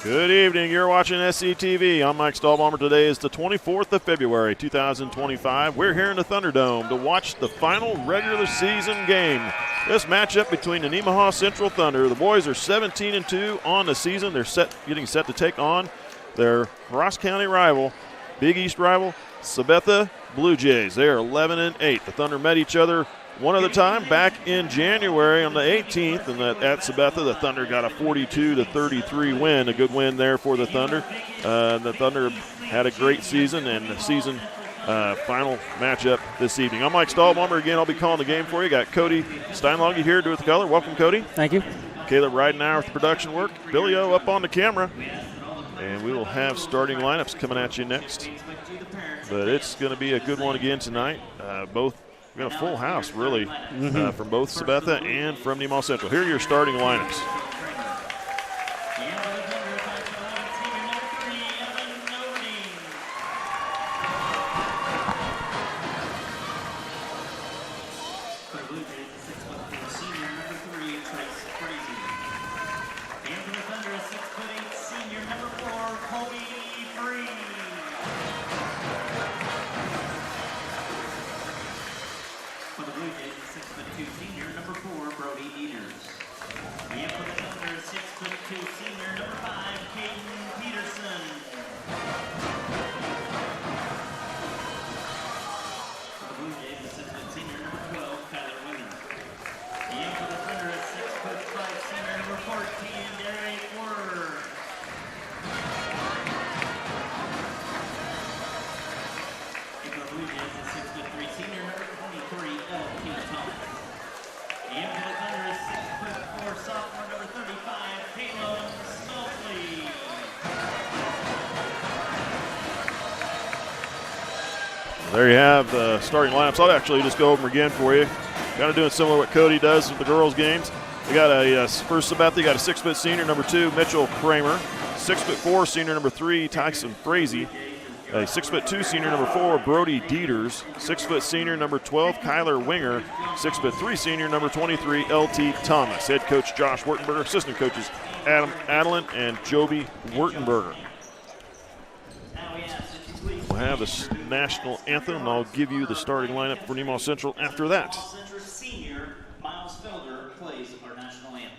Good evening. You're watching SCTV. I'm Mike Stahlbomber. Today is the 24th of February, 2025. We're here in the Thunderdome to watch the final regular season game. This matchup between the Nemaha Central Thunder. The boys are 17-2 on the season. They're getting set to take on their Ross County rival, Big East rival, Sabetha Bluejays. They are 11-8. The Thunder met each other one other time back in January on the 18th, and at Sabetha, the Thunder got a 42-33 win, a good win there for the Thunder. The Thunder had a great season, and the season final matchup this evening. I'm Mike Stahlbomber. Again, I'll be calling the game for you. Got Cody Steinloggy here, do with the color. Welcome, Cody. Thank you. Caleb Ridenauer with the production work. Billy O up on the camera. And we will have starting lineups coming at you next. But it's going to be a good one again tonight. We got a full house, really, from both Sabetha and from Nemaha Central. Here are your starting lineups. For the Bluejays, 6'2" senior, number 4, Brody Dieters. And for the Thunder, 6'2" senior, number 5, Caden Peterson. For the Bluejays, 6' senior, number 12, Kyler Winger. And for the Thunder, 6'5" senior, number 14, Derek Word. And for the Bluejays, 6'3" senior, number 23, L.T. Thomas. And for the Thunder is 6'4", sophomore, number 35, Caleb Smelsley. There you have the starting lineups. I'll actually just go over them again for you. Kind of doing similar to what Cody does with the girls' games. We got a first Sabetha, you got a 6' senior, number 2, Mitchell Kramer. 6'4", senior, number 3, Tyson Frazee. A 6'2" senior, number 4, Brody Dieters. 6' senior, number 12, Kyler Winger. 6'3" senior, number 23, L.T. Thomas. Head coach Josh Wertenberger. Assistant coaches Adam Adelin and Joby Wertenberger. We'll have the national anthem, and I'll give you the starting lineup for Nemaha Central after that. Central senior Miles Felder plays our national anthem.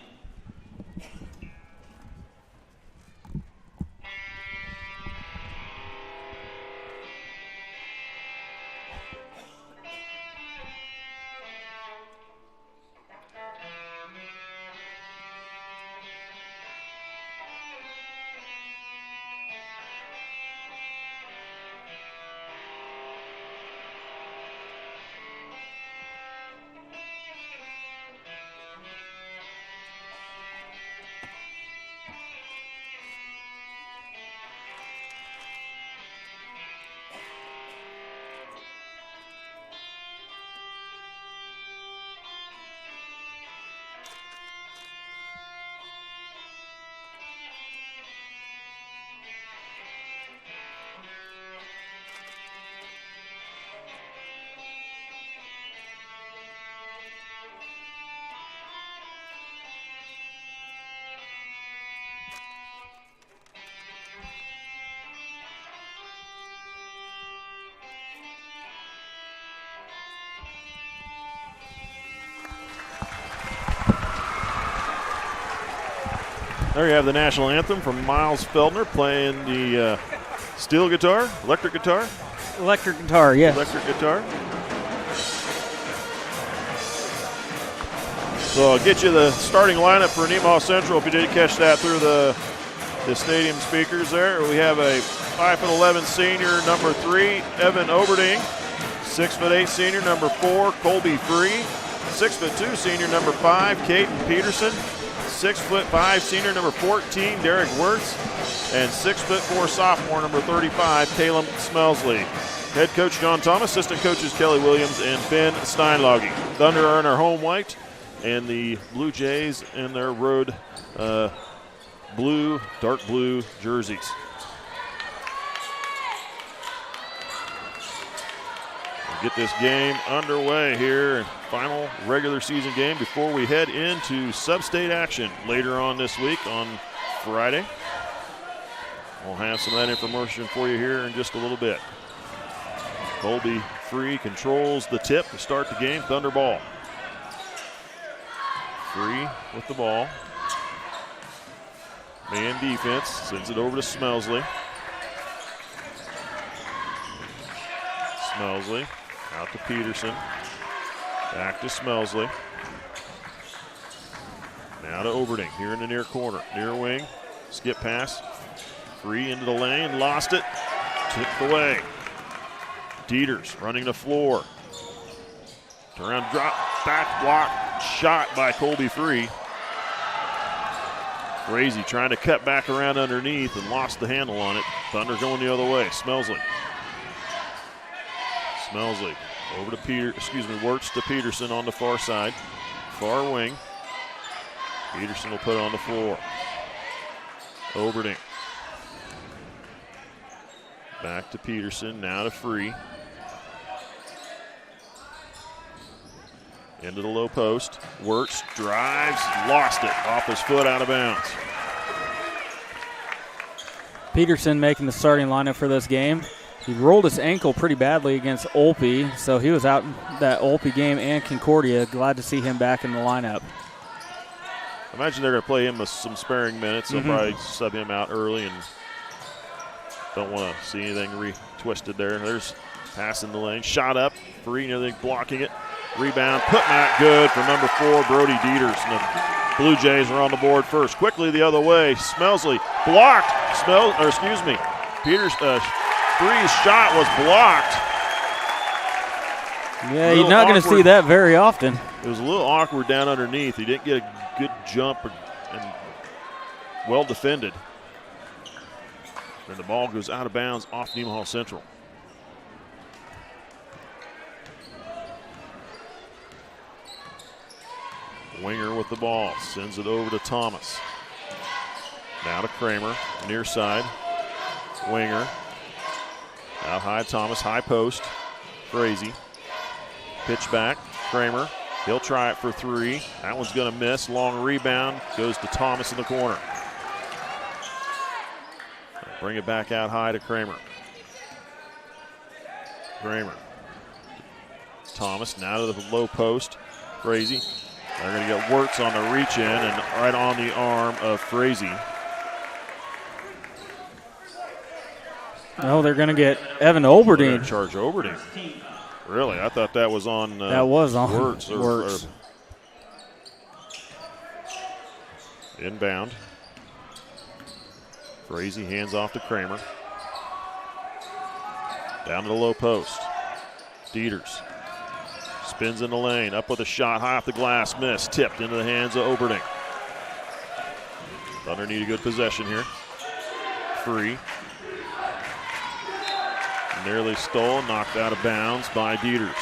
There you have the national anthem from Miles Feldner playing the steel guitar, electric guitar. Electric guitar, yes. Electric guitar. So I'll get you the starting lineup for Nemaha Central if you didn't catch that through the stadium speakers there. We have a 5'11" senior, number 3, Evan Oberding. 6'8" senior, number 4, Colby Free. 6'2" senior, number 5, Caden Peterson. 6'5" senior, number 14, Derek Wirtz. And 6'4" sophomore, number 35, Caleb Smelsley. Head coach John Thomas, assistant coaches Kelly Williams and Ben Steinloggy. Thunder are in our home white, and the Blue Jays in their road dark blue jerseys. Get this game underway here. Final regular season game before we head into sub-state action later on this week on Friday. We'll have some of that information for you here in just a little bit. Colby Free controls the tip to start the game. Thunder ball. Free with the ball. Man defense. Sends it over to Smelsley. Smelsley out to Peterson. Back to Smelsley. Now to Oberding here in the near corner. Near wing. Skip pass. Free into the lane. Lost it. Tipped away. Dieters running the floor. Turn around, drop, back block, shot by Colby Free. Frazee trying to cut back around underneath and lost the handle on it. Thunder going the other way. Smelsley. Smelsley over to Wirtz to Peterson on the far side. Far wing. Peterson will put it on the floor. Oberding. Back to Peterson, now to Free. Into the low post. Wirtz drives, lost it. Off his foot, out of bounds. Peterson making the starting lineup for this game. He rolled his ankle pretty badly against Olpe, so he was out in that Olpe game and Concordia. Glad to see him back in the lineup. I imagine they're going to play him with some sparing minutes. They'll probably sub him out early and don't want to see anything retwisted there. There's pass in the lane. Shot up. Free, everything blocking it. Rebound. Put back good for number 4, Brody Dieters. And the Blue Jays are on the board first. Quickly the other way. Smelsley blocked. Peters, Free's shot was blocked. Yeah, you're not going to see that very often. It was a little awkward down underneath. He didn't get a good jump and well defended. And the ball goes out of bounds off Nemaha Central. Winger with the ball, sends it over to Thomas. Now to Kramer, near side. Winger. Out high, Thomas, high post. Frazee. Pitch back, Kramer. He'll try it for 3. That one's going to miss. Long rebound goes to Thomas in the corner. Bring it back out high to Kramer. Kramer. Thomas now to the low post. Frazee. They're going to get Wirtz on the reach in and right on the arm of Frazee. No, they're going to get Evan Oberding. Charge Oberding. Really? I thought that was on that was on Wirtz. Wirtz. Inbound. Frazee hands off to Kramer. Down to the low post. Dieters. Spins in the lane. Up with a shot. High off the glass. Miss. Tipped into the hands of Oberding. Thunder need a good possession here. Free. Nearly stolen. Knocked out of bounds by Dieters.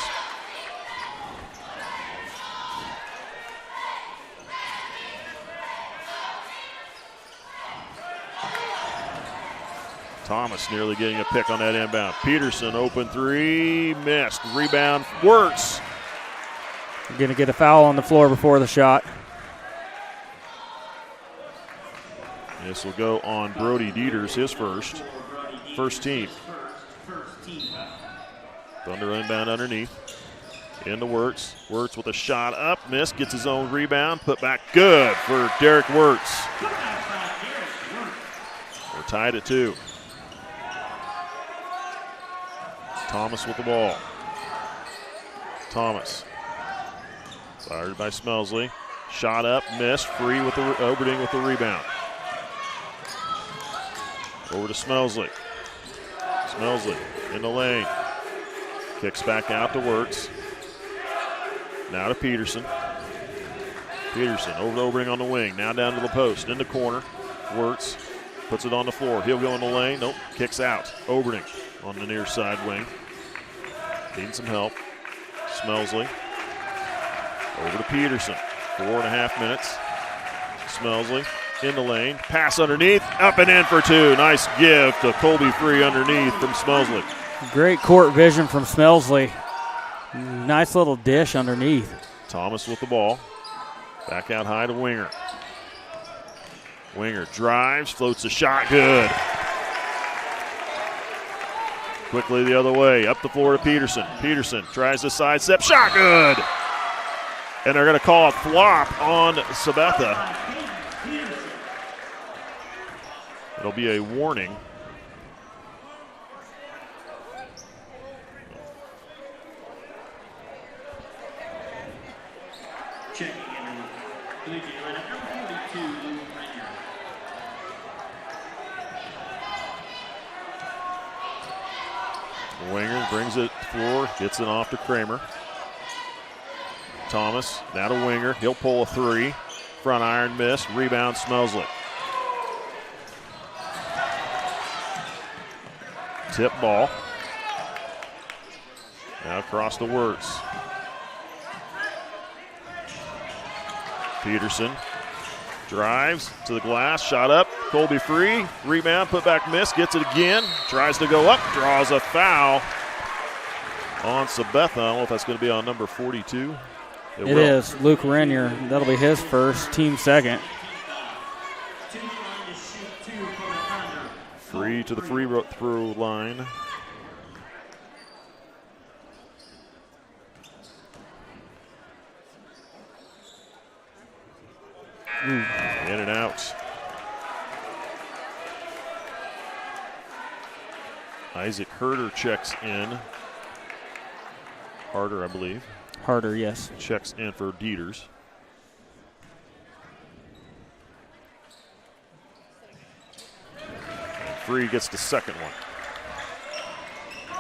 Thomas nearly getting a pick on that inbound. Peterson, open 3, missed. Rebound, Wirtz. You're going to get a foul on the floor before the shot. This will go on Brody Dieters, his first team. Thunder inbound underneath. Into Wirtz. Wirtz with a shot up, missed, gets his own rebound, put back good for Derek Wirtz. We're tied at 2. Thomas with the ball. Thomas. Fired by Smelsley. Shot up, missed. Free with the Oberding with the rebound. Over to Smelsley. Smelsley in the lane. Kicks back out to Wirtz. Now to Peterson. Peterson over to Oberding on the wing. Now down to the post. In the corner. Wirtz puts it on the floor. He'll go in the lane. Nope. Kicks out. Oberding on the near side wing. Needing some help. Smelsley. Over to Peterson. 4.5 minutes. Smelsley in the lane. Pass underneath. Up and in for 2. Nice give to Colby Free underneath from Smelsley. Great court vision from Smelsley. Nice little dish underneath. Thomas with the ball. Back out high to Winger. Winger drives, floats a shot, good. Quickly the other way, up the floor to Peterson. Peterson tries to sidestep, shot good! And they're going to call a flop on Sabetha. It'll be a warning. Checking in Bluejay lineup number 42, Ranger. Winger brings it to the floor, gets it off to Kramer. Thomas, now to Winger. He'll pull a three. Front iron miss. Rebound, Smelsley. Tip ball. Now across the Wirtz. Peterson drives to the glass, shot up. Colby free. Rebound, put back miss, gets it again. Tries to go up, draws a foul on Sabetha. I don't know if that's going to be on number 42. It is. Luke Renier. That'll be his first, team second. Free to the free throw line. In and out. Isaac Herder checks in. Harder, I believe. Harder, yes. Checks in for Dieters. And Free gets the second one.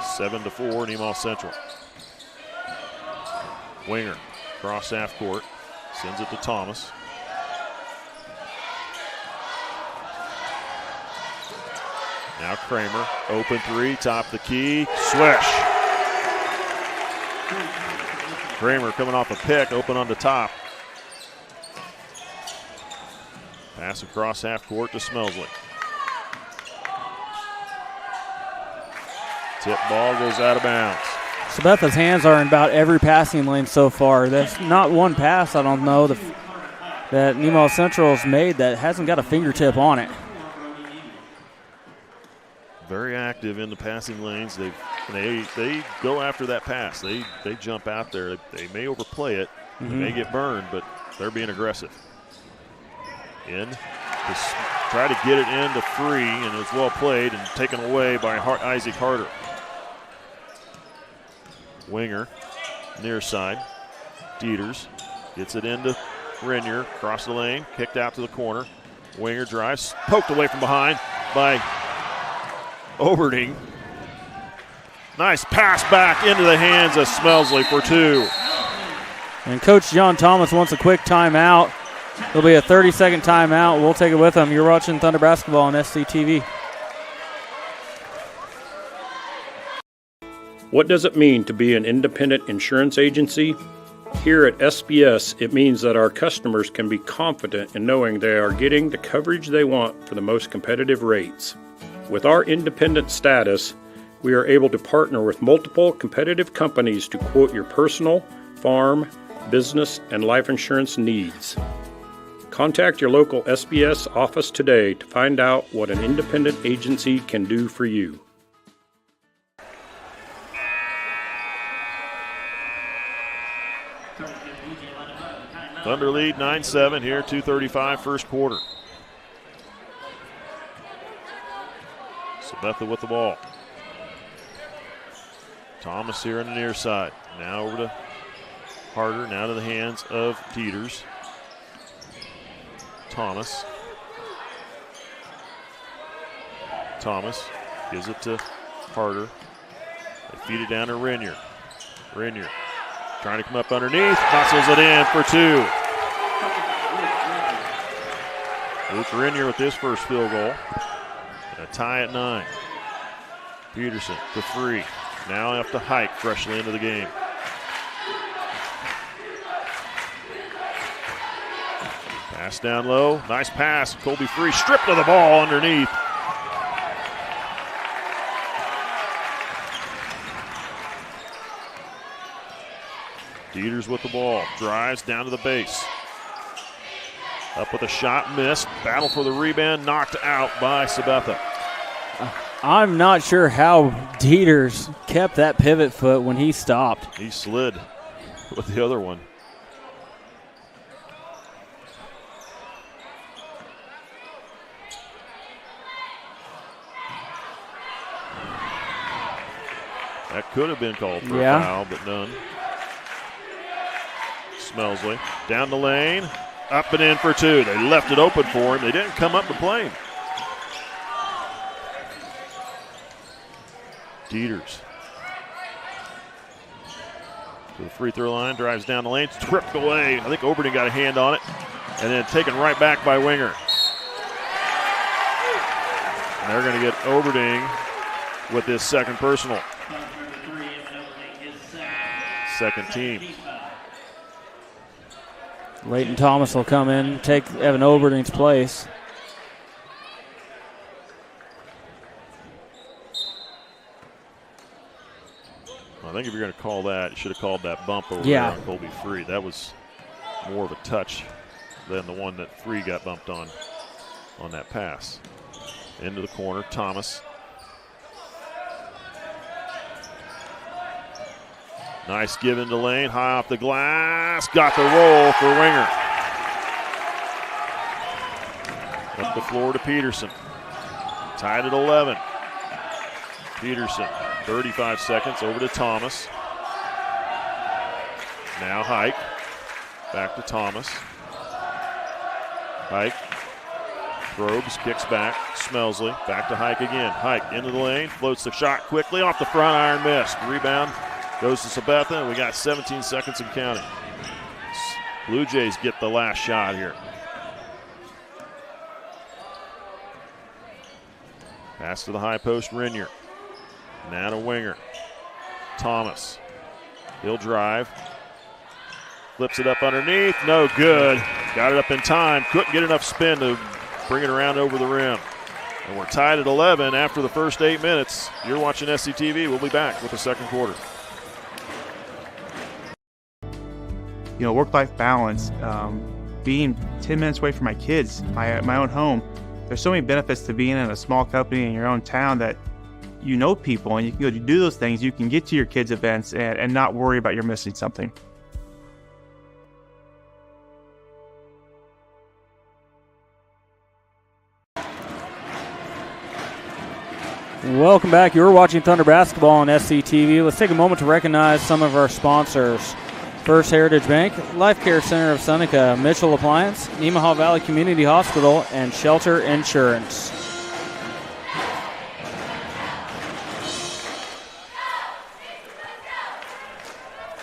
7-4, Nemaha Central. Winger, cross half court, sends it to Thomas. Now Kramer, open three, top the key, swish. Kramer coming off a pick, open on the top. Pass across half court to Smelsley. Tip ball goes out of bounds. Sabetha's hands are in about every passing lane so far. There's not one pass, I don't know, that Nemaha Central's made that hasn't got a fingertip on it. Very active in the passing lanes. They go after that pass. They jump out there. They may overplay it. They may get burned, but they're being aggressive. In to try to get it into Free, and it's well played and taken away by Isaac Harder. Winger, near side. Dieters gets it into Renier, across the lane, kicked out to the corner. Winger drives, poked away from behind by Overding. Nice pass back into the hands of Smelsley for two. And Coach John Thomas wants a quick timeout. There'll be a 30-second timeout. We'll take it with him. You're watching Thunder Basketball on SCTV. What does it mean to be an independent insurance agency? Here at SBS, it means that our customers can be confident in knowing they are getting the coverage they want for the most competitive rates. With our independent status, we are able to partner with multiple competitive companies to quote your personal, farm, business, and life insurance needs. Contact your local SBS office today to find out what an independent agency can do for you. Thunder lead 9-7 here, 2:35 first quarter. Sabetha with the ball. Thomas here on the near side. Now over to Harder, now to the hands of Dieters. Thomas gives it to Harder. They feed it down to Renier. Renier trying to come up underneath, muscles it in for two. Luke Renier with his first field goal. And a tie at 9. Peterson to Free. Now have to hike freshly into the game. Pass down low. Nice pass. Colby Free stripped of the ball underneath. Dieters with the ball. Drives down to the base. Up with a shot, missed. Battle for the rebound, knocked out by Sabetha. I'm not sure how Dieters kept that pivot foot when he stopped. He slid with the other one. That could have been called for a foul, but none. Smelsley down the lane, up and in for two. They left it open for him. They didn't come up to play him. Dieters to the free throw line, drives down the lane, tripped away. I think Oberding got a hand on it, and then taken right back by Winger. And they're going to get Oberding with his second personal. Second team. Leighton Thomas will come in, take Evan Oberding's place. I think if you're going to call that, you should have called that bump over there on Colby Free. That was more of a touch than the one that Free got bumped on that pass. Into the corner, Thomas. Nice give into lane, high off the glass. Got the roll for Winger. Up the floor to Peterson. Tied at 11. Peterson, 35 seconds, over to Thomas. Now Hike. Back to Thomas. Hike. Probes, kicks back. Smelsley, back to Hike again. Hike into the lane, floats the shot quickly. Off the front iron, missed. Rebound goes to Sabetha, and we got 17 seconds and counting. Blue Jays get the last shot here. Pass to the high post, Renier. Now to Winger. Thomas. He'll drive. Flips it up underneath. No good. Got it up in time. Couldn't get enough spin to bring it around over the rim. And we're tied at 11 after the first 8 minutes. You're watching SCTV. We'll be back with the second quarter. You know, work-life balance, being 10 minutes away from my kids, my own home. There's so many benefits to being in a small company in your own town that you know people and you can go do those things. You can get to your kids' events and not worry about you're missing something. Welcome back. You're watching Thunder Basketball on SCTV. Let's take a moment to recognize some of our sponsors. First Heritage Bank, Life Care Center of Seneca, Mitchell Appliance, Nemaha Valley Community Hospital, and Shelter Insurance.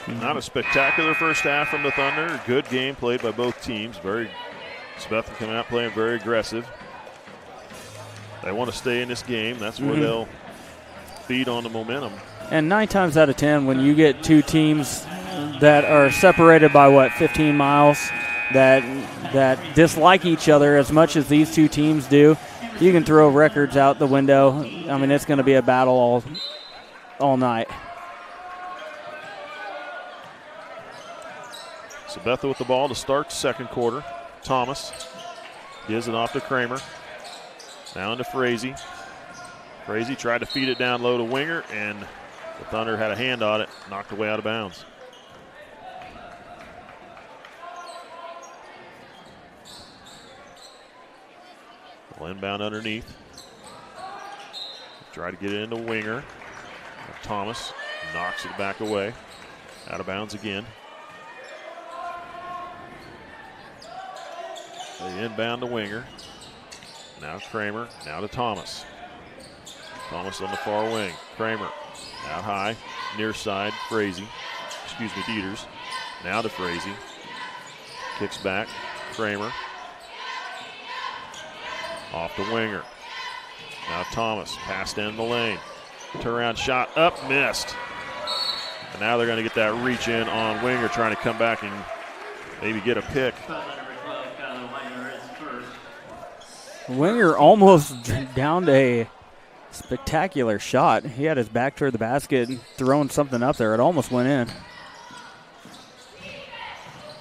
Not a spectacular first half from the Thunder. Good game played by both teams. Sabetha coming out playing very aggressive. They want to stay in this game. That's where they'll feed on the momentum. And 9 times out of 10, when you get two teams that are separated by 15 miles, that dislike each other as much as these two teams do, you can throw records out the window. I mean, it's going to be a battle all night. Sabetha with the ball to start second quarter. Thomas gives it off to Kramer. Now into Frazee. Frazee tried to feed it down low to Winger, and the Thunder had a hand on it, knocked away out of bounds. Well, inbound underneath. Try to get it into Winger. Thomas knocks it back away. Out of bounds again. They inbound to Winger. Now Kramer, now to Thomas. Thomas on the far wing. Kramer out high, near side, Dieters. Now to Frazee. Kicks back, Kramer. Off the Winger. Now Thomas, passed in the lane. Turnaround shot up, missed. And now they're going to get that reach in on Winger, trying to come back and maybe get a pick. Winger almost downed a spectacular shot. He had his back toward the basket and throwing something up there. It almost went in.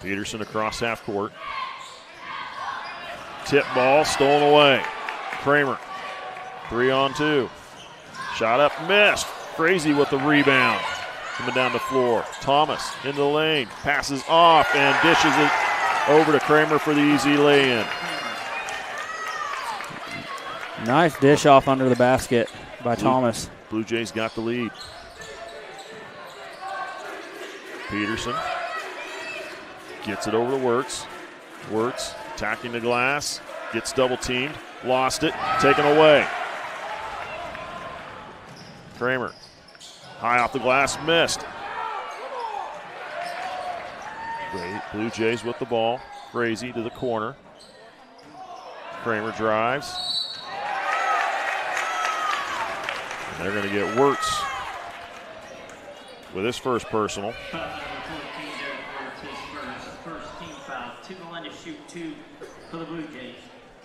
Peterson across half court. Tip ball stolen away. Kramer, 3-on-2. Shot up, missed. Frazee with the rebound. Coming down the floor. Thomas into the lane. Passes off and dishes it over to Kramer for the easy lay-in. Nice dish off under the basket by Thomas. Blue Jays got the lead. Peterson gets it over to Wirtz. Wirtz attacking the glass. Gets double teamed. Lost it. Taken away. Kramer. High off the glass. Missed. Blue Jays with the ball. Frazee to the corner. Kramer drives. And they're going to get Wirtz with his first personal. First team foul. To the line to shoot 2 for the Blue Jays.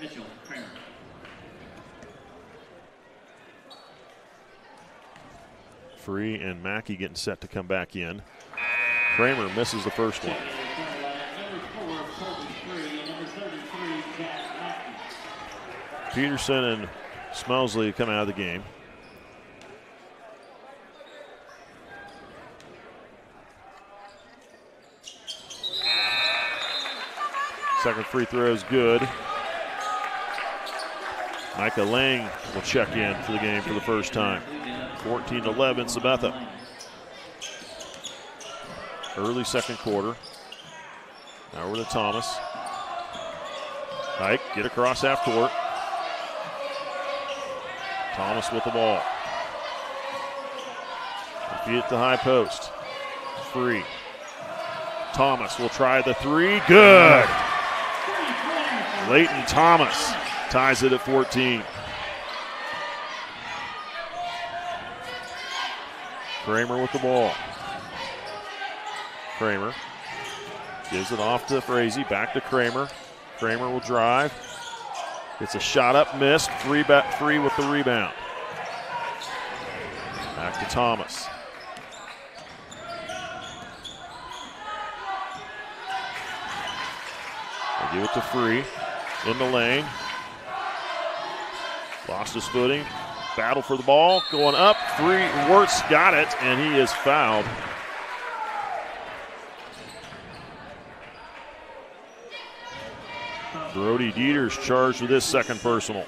Mitchell, Kramer. Free and Mackey getting set to come back in. Kramer misses the first one. Peterson and Smelsley come out of the game. Second free throw is good. Micah Lang will check in for the game for the first time. 14-11, Sabetha. Early second quarter. Now over to Thomas. Hike, get across half court. Thomas with the ball. Feed it to the high post. Free. Thomas will try the three. Good. Leighton Thomas ties it at 14. Kramer with the ball. Kramer gives it off to Frazee. Back to Kramer. Kramer will drive. Gets a shot up, missed. Free with the rebound. Back to Thomas. They give it to Free. In the lane. Lost his footing. Battle for the ball. Going up. Free. Wirtz got it, and he is fouled. Brody Dieters charged with his second personal.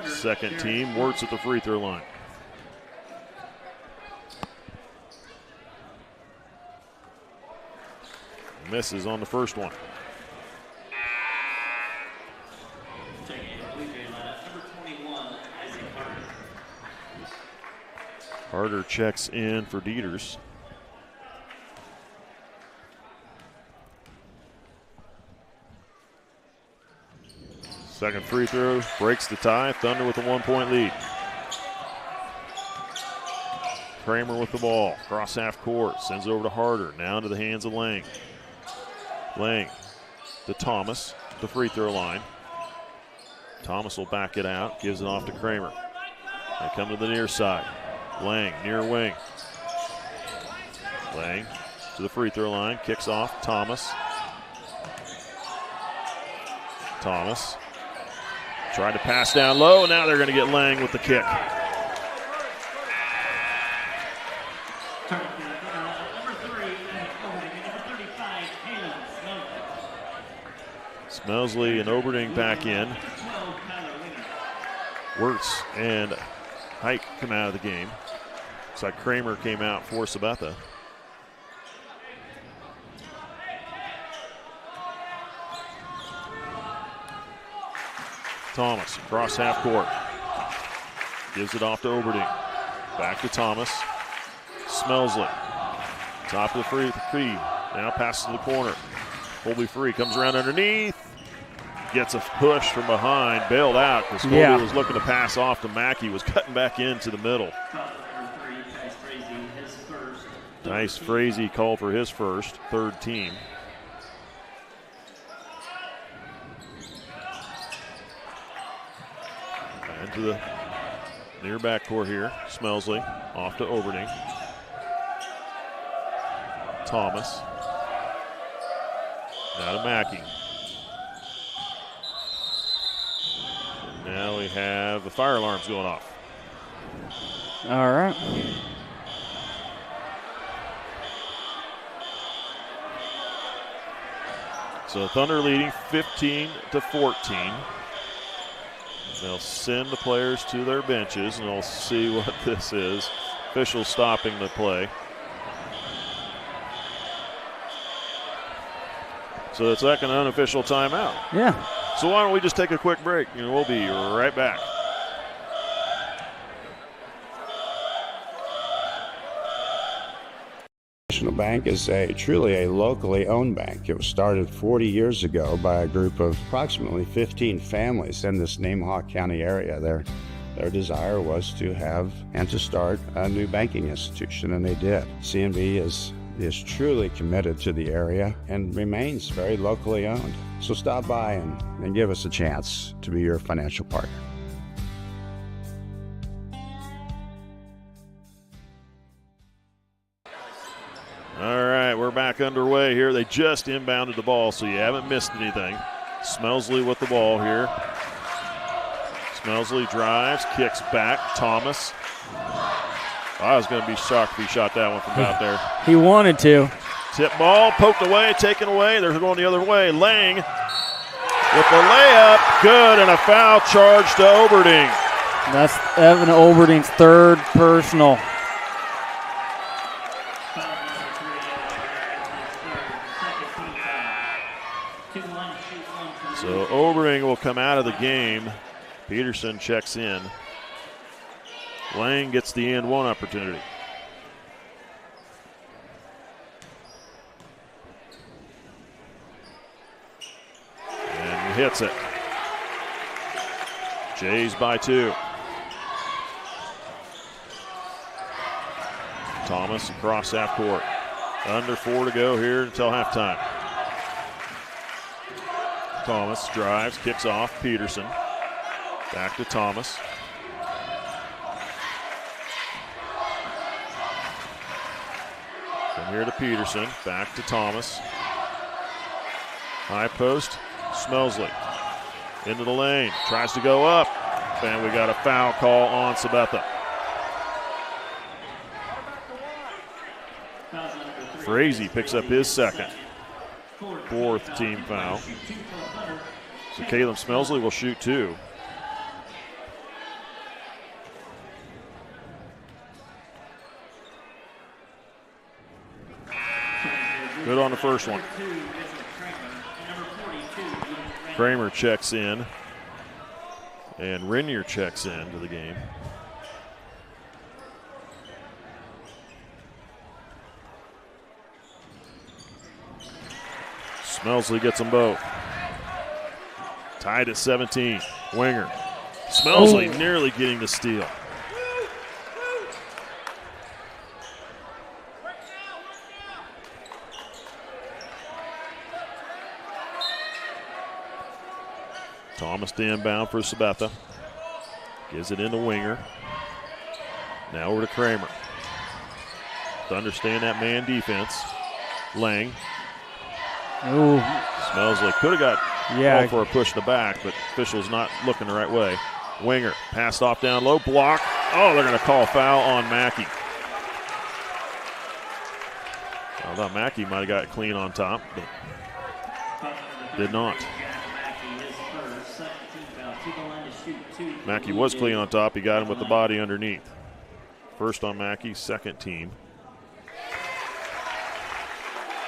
Second team. Wirtz at the free throw line. Misses on the first one. Harder checks in for Dieters. Second free throw breaks the tie. Thunder with a 1-point lead. Kramer with the ball. Cross half court. Sends it over to Harder. Now into the hands of Lang. Lang to Thomas. The free throw line. Thomas will back it out. Gives it off to Kramer. They come to the near side. Lang near wing. Lang to the free throw line. Kicks off. Thomas. Thomas. Tried to pass down low. Now they're going to get Lang with the kick. Smelsley and Oberding back in. Wirtz and Hike come out of the game. Looks like Kramer came out for Sabetha. Thomas across half court. Gives it off to Oberding. Back to Thomas. Smelsley. Top of the free. Now passes to the corner. Colby Free comes around underneath. Gets a push from behind. Bailed out because Colby was looking to pass off to Mackey. Was cutting back into the middle. Nice Frazee call for his first. Third team. Into the near backcourt here. Smelsley off to Oberding. Thomas. Now to Mackey. Now we have the fire alarms going off. All right. So Thunder leading 15-14. They'll send the players to their benches, and we'll see what this is. Officials stopping the play. So it's like an unofficial timeout. Yeah. So why don't we just take a quick break, and we'll be right back. National Bank is truly a locally owned bank. It was started 40 years ago by a group of approximately 15 families in this Nemaha County area. Their desire was to have and to start a new banking institution, and they did. CNB is truly committed to the area and remains very locally owned. So stop by and give us a chance to be your financial partner. All right, we're back underway here. They just inbounded the ball, so you haven't missed anything. Smelsley with the ball here. Smelsley drives, kicks back. Thomas. I was going to be shocked if he shot that one from out there. He wanted to. Tip ball, poked away, taken away. They're going the other way. Lang with the layup. Good, and a foul charge to Oberding. That's Evan Oberding's third personal. So Oberding will come out of the game. Peterson checks in. Lang gets the and one opportunity. And he hits it. Jays by 2. Thomas across half court. Under 4 to go here until halftime. Thomas drives, kicks off. Peterson. Back to Thomas. From here to Peterson. Back to Thomas. High post. Smelsley. Into the lane. Tries to go up. And we got a foul call on Sabetha. Frazee picks up his second. 4th team foul. So Caleb Smelsley will shoot 2. Good on the first one. Kramer checks in. And Renier checks in to the game. Smelsley gets them both. Tied at 17. Winger. Smelsley nearly getting the steal. Thomas to inbound for Sabetha. Gives it into Winger. Now over to Kramer. To understand that man defense. Lang. Ooh. Smelsley could have got called for a push to the back, but officials not looking the right way. Winger passed off down low, block. Oh, they're going to call foul on Mackey. I thought Mackey might have got clean on top, but did not. Mackey was clean on top. He got him with the body underneath. First on Mackey, second team.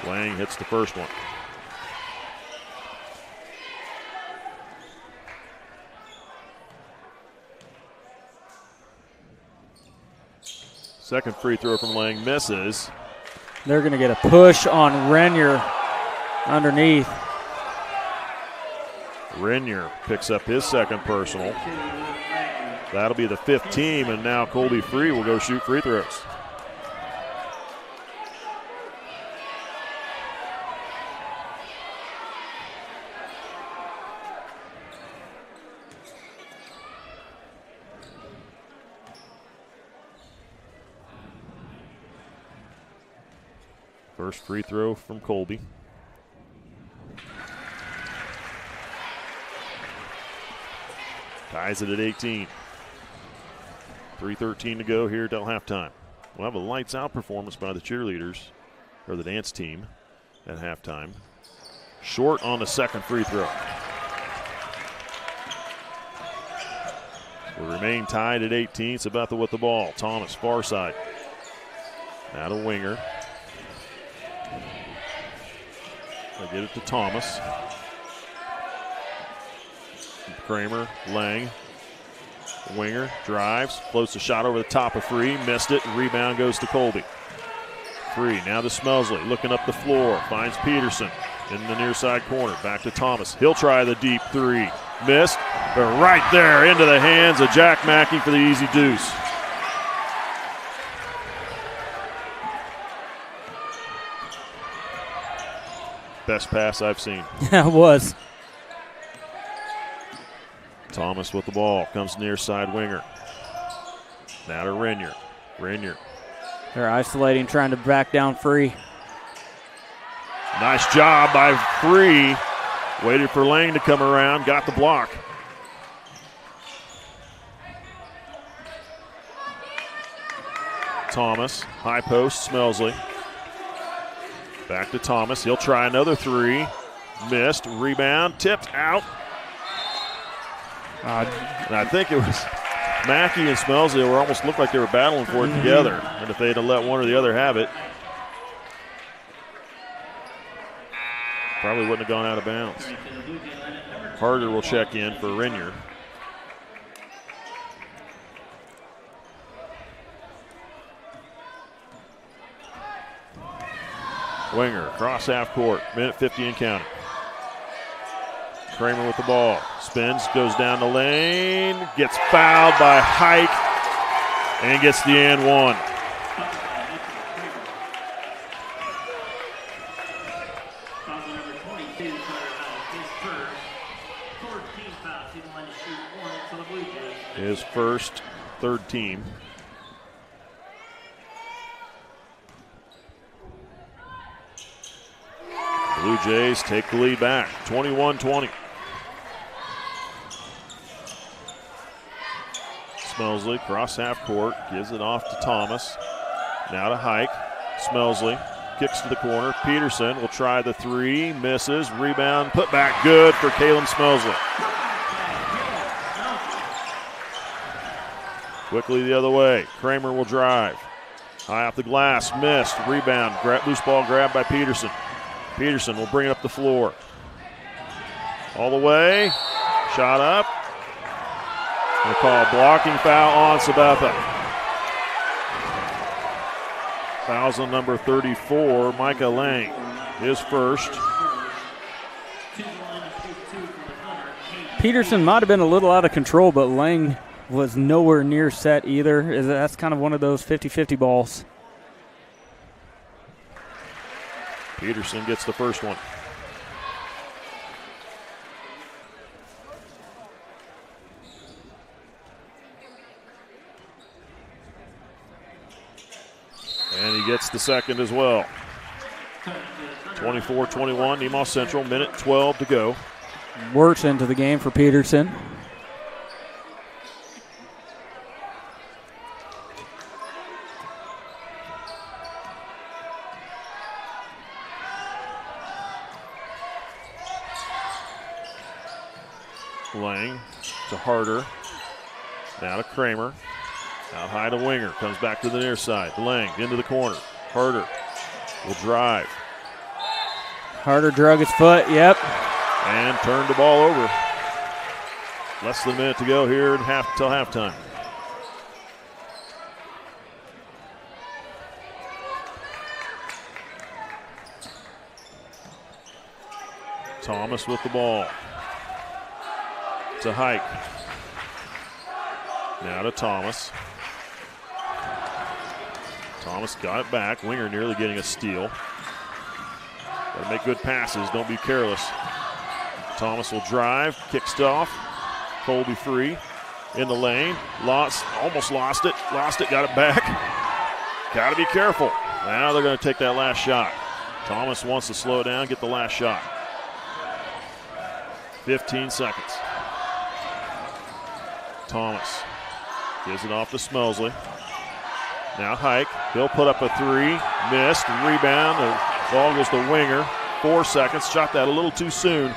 Lang hits the first one. Second free throw from Lang misses. They're going to get a push on Renier underneath. Renier picks up his second personal. That'll be the 5th team, and now Colby Free will go shoot free throws. First free throw from Colby. Ties it at 18. 3:13 to go here till halftime. We'll have a lights out performance by the cheerleaders, or the dance team, at halftime. Short on the second free throw. We remain tied at 18. Sabetha with the ball. Thomas, far side. Now to Winger. They get it to Thomas. Kramer, Lang. Winger drives, floats a shot over the top of Free, missed it, and rebound goes to Colby. Free, now to Smelsley, looking up the floor, finds Peterson in the near side corner, back to Thomas. He'll try the deep three, missed, but right there into the hands of Jack Mackey for the easy deuce. Best pass I've seen. Yeah, it was. Thomas with the ball, comes near side Winger. Now to Renier. They're isolating, trying to back down Free. Nice job by Free. Waited for Lang to come around, got the block. Thomas, high post, Smelsley. Back to Thomas, he'll try another three. Missed, rebound, tipped out. And I think it was Mackey and Smelsley were almost looked like they were battling for it together. And if they'd have let one or the other have it, probably wouldn't have gone out of bounds. Harder will check in for Renier. Winger, cross half court, minute 50 and counting. Kramer with the ball, spins, goes down the lane, gets fouled by Hike, and gets the and one. His first, third team. Blue Jays take the lead back, 21-20. Smelsley, cross half court, gives it off to Thomas. Now to Hike. Smelsley kicks to the corner. Peterson will try the three, misses, rebound, put back good for Caleb Smelsley. Quickly the other way. Kramer will drive. High off the glass, missed, rebound, loose ball grabbed by Peterson. Peterson will bring it up the floor. All the way, shot up. We'll call a blocking foul on Sabetha. Fouls on number 34, Micah Lang. His first. Peterson might have been a little out of control, but Lang was nowhere near set either. That's kind of one of those 50-50 balls. Peterson gets the first one. And he gets the second as well. 24-21, Nemaha Central, minute 12 to go. Works into the game for Peterson. Lang to Harder. Now to Kramer. Out high to Winger. Comes back to the near side. Lang into the corner. Harder will drive. Harder drug his foot, yep. And turned the ball over. Less than a minute to go here till halftime. Thomas with the ball. To Hike. Now to Thomas. Thomas got it back. Winger nearly getting a steal. Got to make good passes. Don't be careless. Thomas will drive. Kicks it off. Colby Free in the lane. Almost lost it. Got it back. Got to be careful. Now they're going to take that last shot. Thomas wants to slow down, get the last shot. 15 seconds. Thomas gives it off to Smelsley. Now Hike. He'll put up a three. Missed. Rebound. The ball goes to Winger. 4 seconds. Shot that a little too soon.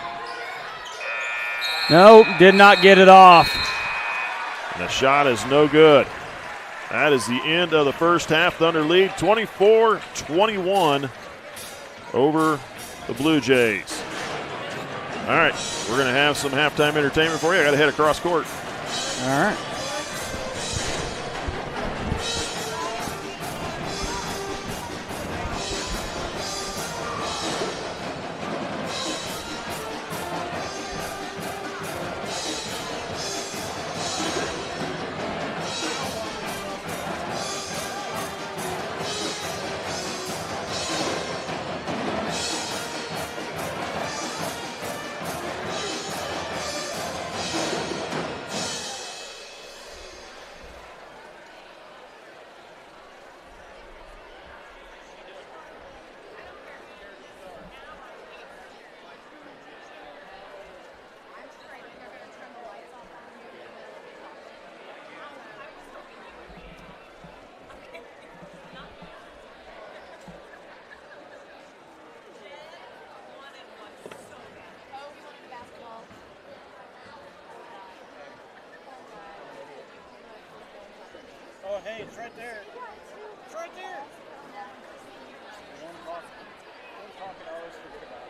Nope, did not get it off. And the shot is no good. That is the end of the first half. Thunder lead 24-21 over the Blue Jays. All right, we're going to have some halftime entertainment for you. I got to head across court. All right. Oh, hey, it's right there. It's right there. One pocket I always forget about.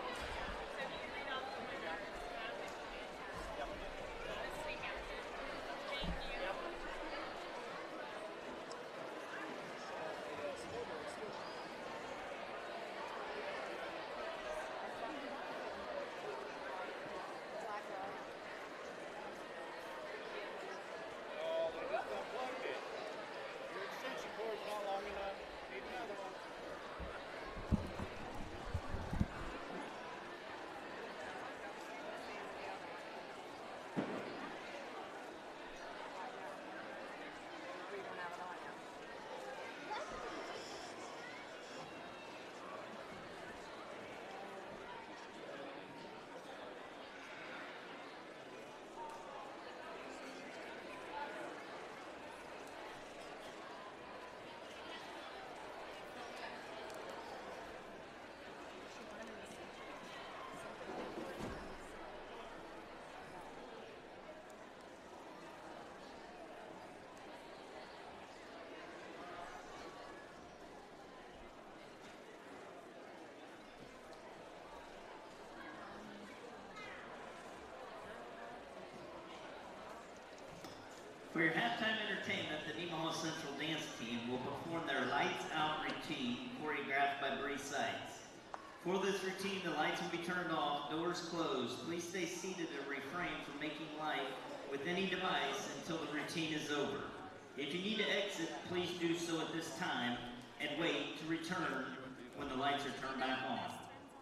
For your halftime entertainment, the Nemaha Central Dance Team will perform their Lights Out routine choreographed by Bree Seitz. For this routine, the lights will be turned off, doors closed. Please stay seated and refrain from making light with any device until the routine is over. If you need to exit, please do so at this time and wait to return when the lights are turned back on.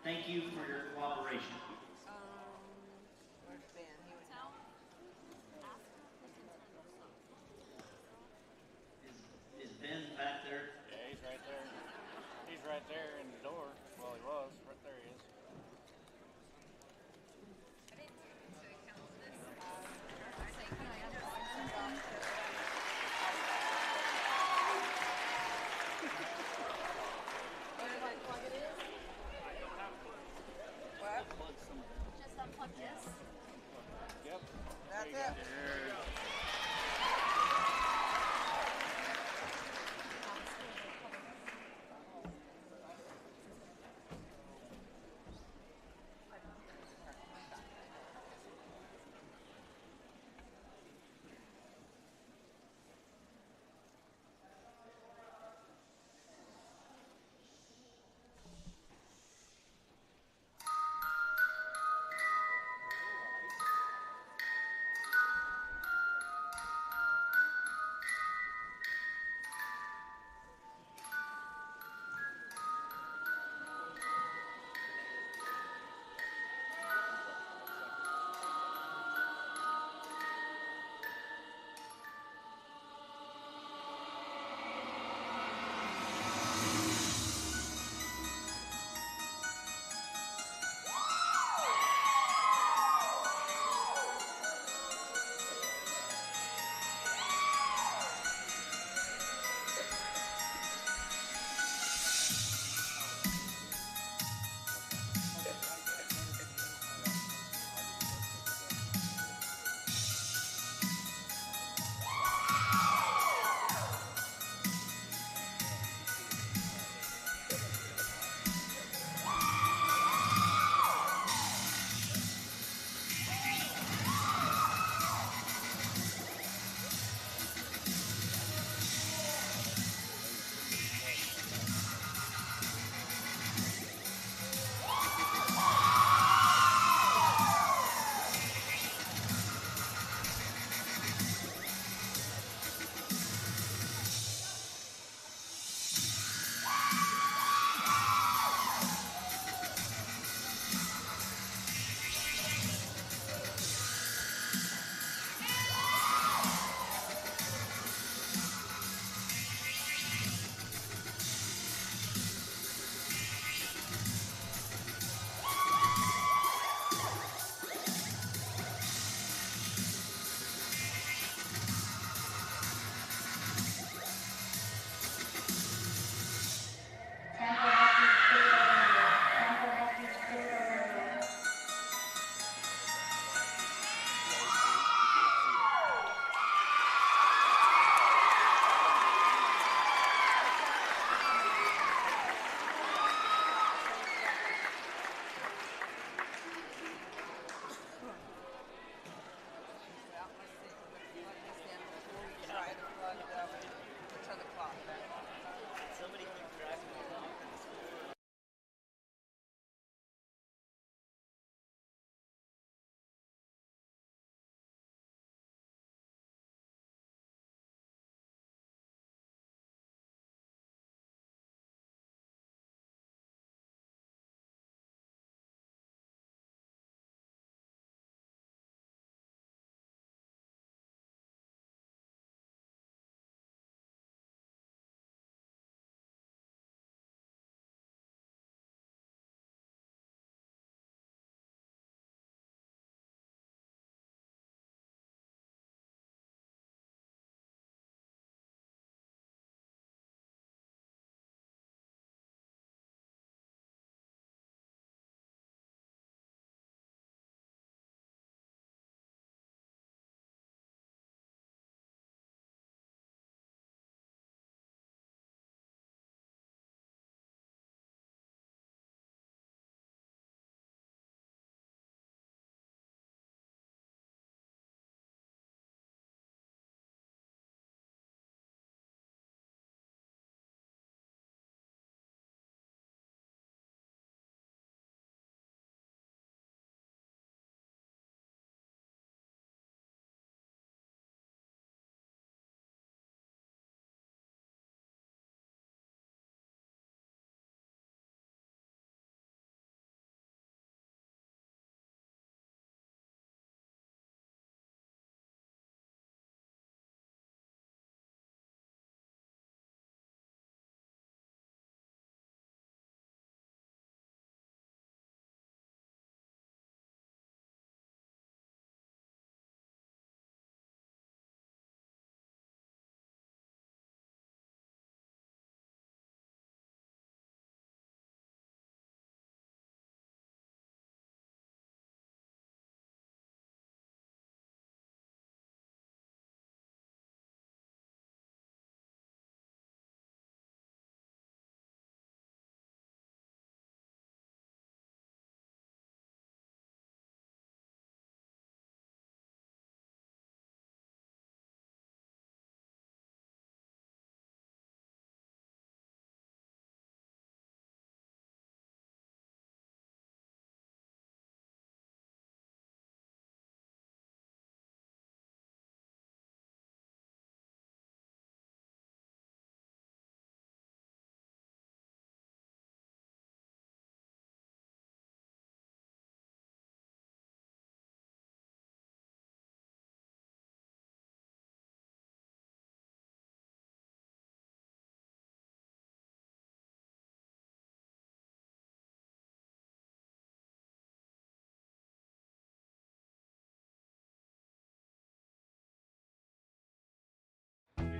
Thank you for your cooperation. Is Ben back there? Yeah, he's right there. He's right there in the door. Well, he was. Right there he is.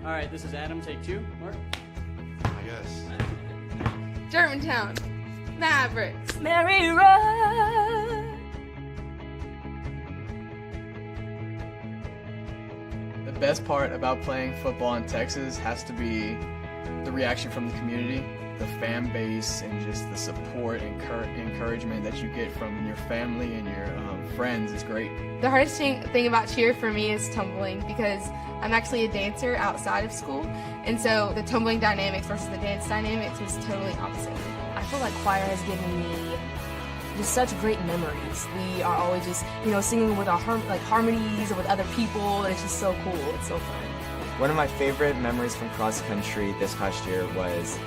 All right, this is Adam. Take 2. Mark. I guess. Germantown. Mavericks. Mary Road. The best part about playing football in Texas has to be the reaction from the community, the fan base, and just the support and encouragement that you get from your family and your friends is great. The hardest thing about cheer for me is tumbling, because I'm actually a dancer outside of school, and so the tumbling dynamics versus the dance dynamics was totally opposite. I feel like choir has given me just such great memories. We are always just, singing with our harmonies or with other people. It's just so cool. It's so fun. One of my favorite memories from cross country this past year was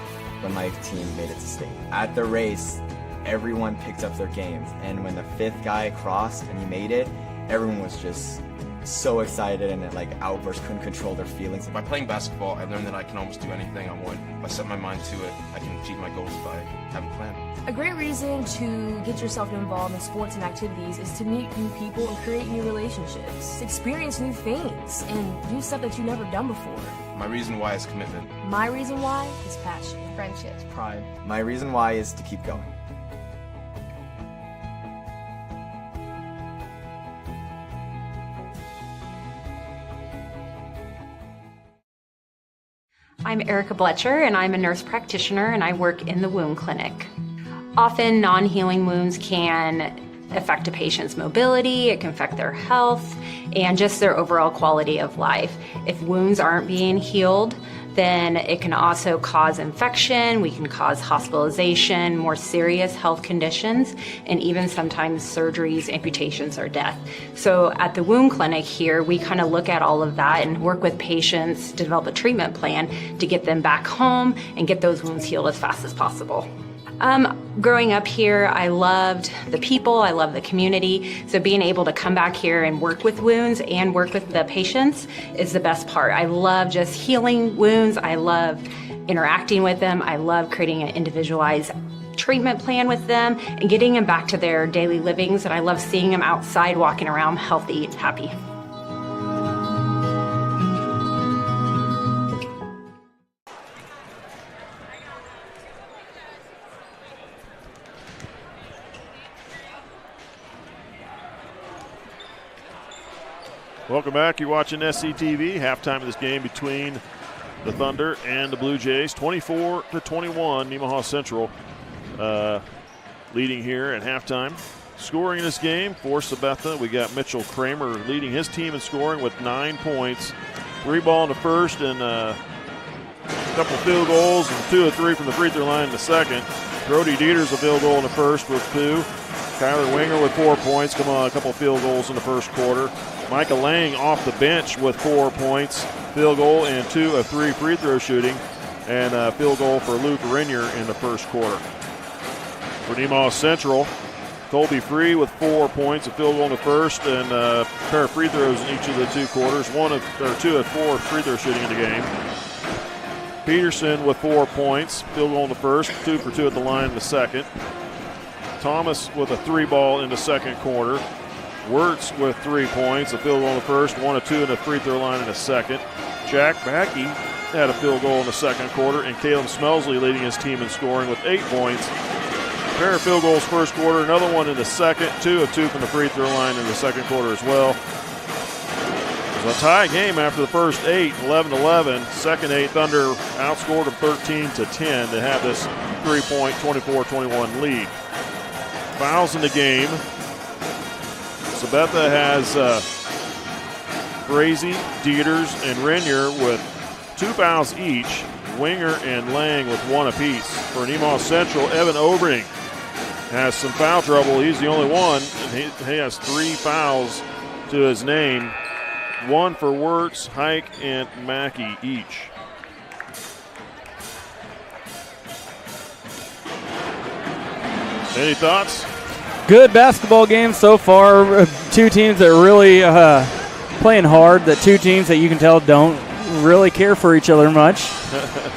when my team made it to state. At the race, everyone picked up their games, and when the 5th guy crossed and he made it, everyone was just so excited and outbursts, couldn't control their feelings. By playing basketball, I learned that I can almost do anything I want. If I set my mind to it, I can achieve my goals if I have a plan. A great reason to get yourself involved in sports and activities is to meet new people and create new relationships, experience new things, and do stuff that you've never done before. My reason why is commitment. My reason why is passion. Friendships. Pride. My reason why is to keep going. I'm Erica Bletcher, and I'm a nurse practitioner, and I work in the wound clinic. Often, non-healing wounds can affect a patient's mobility, it can affect their health, and just their overall quality of life. If wounds aren't being healed, then it can also cause infection, we can cause hospitalization, more serious health conditions, and even sometimes surgeries, amputations, or death. So at the wound clinic here, we kind of look at all of that and work with patients to develop a treatment plan to get them back home and get those wounds healed as fast as possible. Growing up here, I loved the people, I loved the community, so being able to come back here and work with wounds and work with the patients is the best part. I love just healing wounds, I love interacting with them, I love creating an individualized treatment plan with them and getting them back to their daily livings, and I love seeing them outside walking around healthy and happy. Welcome back. You're watching SCTV. Halftime of this game between the Thunder and the Blue Jays. 24-21, Nemaha Central leading here at halftime. Scoring in this game for Sabetha, we got Mitchell Kramer leading his team in scoring with 9 points. 3 ball in the first and a couple field goals and 2 of 3 from the free throw line in the second. Brody Dieter's a field goal in the first with 2. Kyler Winger with 4 points. Come on, a couple of field goals in the first quarter. Micah Lang off the bench with 4 points, field goal, and 2 of 3 free throw shooting, and a field goal for Luke Renier in the first quarter. For Nemaha Central, Colby Free with 4 points, a field goal in the first, and a pair of free throws in each of the 2 quarters. 2 of 4 free throw shooting in the game. Peterson with 4 points, field goal in the first, 2 for 2 at the line in the second. Thomas with a 3 ball in the second quarter. Wirtz with 3 points, a field goal in the first, 1 of 2 in the free throw line in the second. Jack Mackey had a field goal in the second quarter, and Caleb Smelsley leading his team in scoring with 8 points. A pair of field goals first quarter, another one in the second, 2 of 2 from the free throw line in the second quarter as well. It was a tie game after the first 8, 11-11. Second 8, Thunder outscored them 13-10 to have this 3-point, 24-21 lead. Fouls in the game. Sabetha has Frazee, Dieters, and Renier with 2 fouls each. Winger and Lang with 1 apiece. For Nemaha Central, Evan Oberding has some foul trouble. He's the only one, and he has 3 fouls to his name. 1 for Wirtz, Hike, and Mackey each. Any thoughts? Good basketball game so far. 2 teams that really playing hard. That 2 teams that you can tell don't really care for each other much.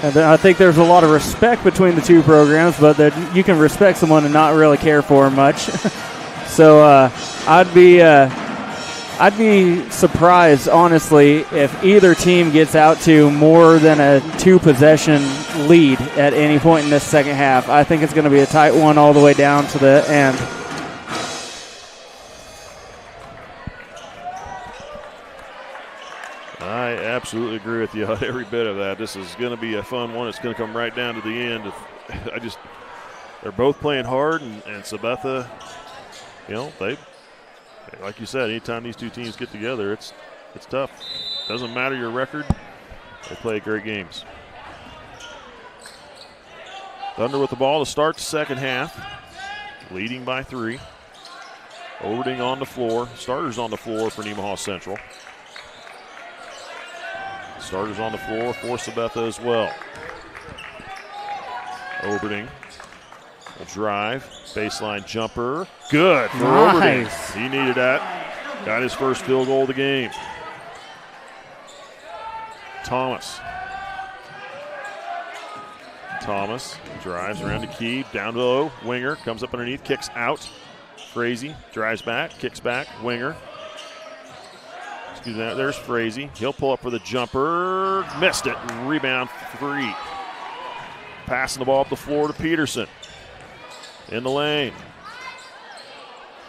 And I think there's a lot of respect between the 2 programs, but that you can respect someone and not really care for them much. So I'd be I'd be surprised, honestly, if either team gets out to more than a 2-possession lead at any point in this second half. I think it's going to be a tight one all the way down to the end. I absolutely agree with you on every bit of that. This is going to be a fun one. It's going to come right down to the end. They're both playing hard, and Sabetha, they, like you said, anytime these two teams get together, it's tough. Doesn't matter your record, they play great games. Thunder with the ball to start the second half, leading by 3. Overding on the floor. Starters on the floor for Nemaha Central. Starters on the floor for Sabetha as well. Overding will drive. Baseline jumper. Good for Overding. He needed that. Got his first field goal of the game. Thomas drives around the key. Down low. Winger comes up underneath. Kicks out. Frazee drives back. Kicks back. Winger. Excuse me, there's Frazee. He'll pull up for the jumper. Missed it. Rebound free. Passing the ball up the floor to Peterson. In the lane.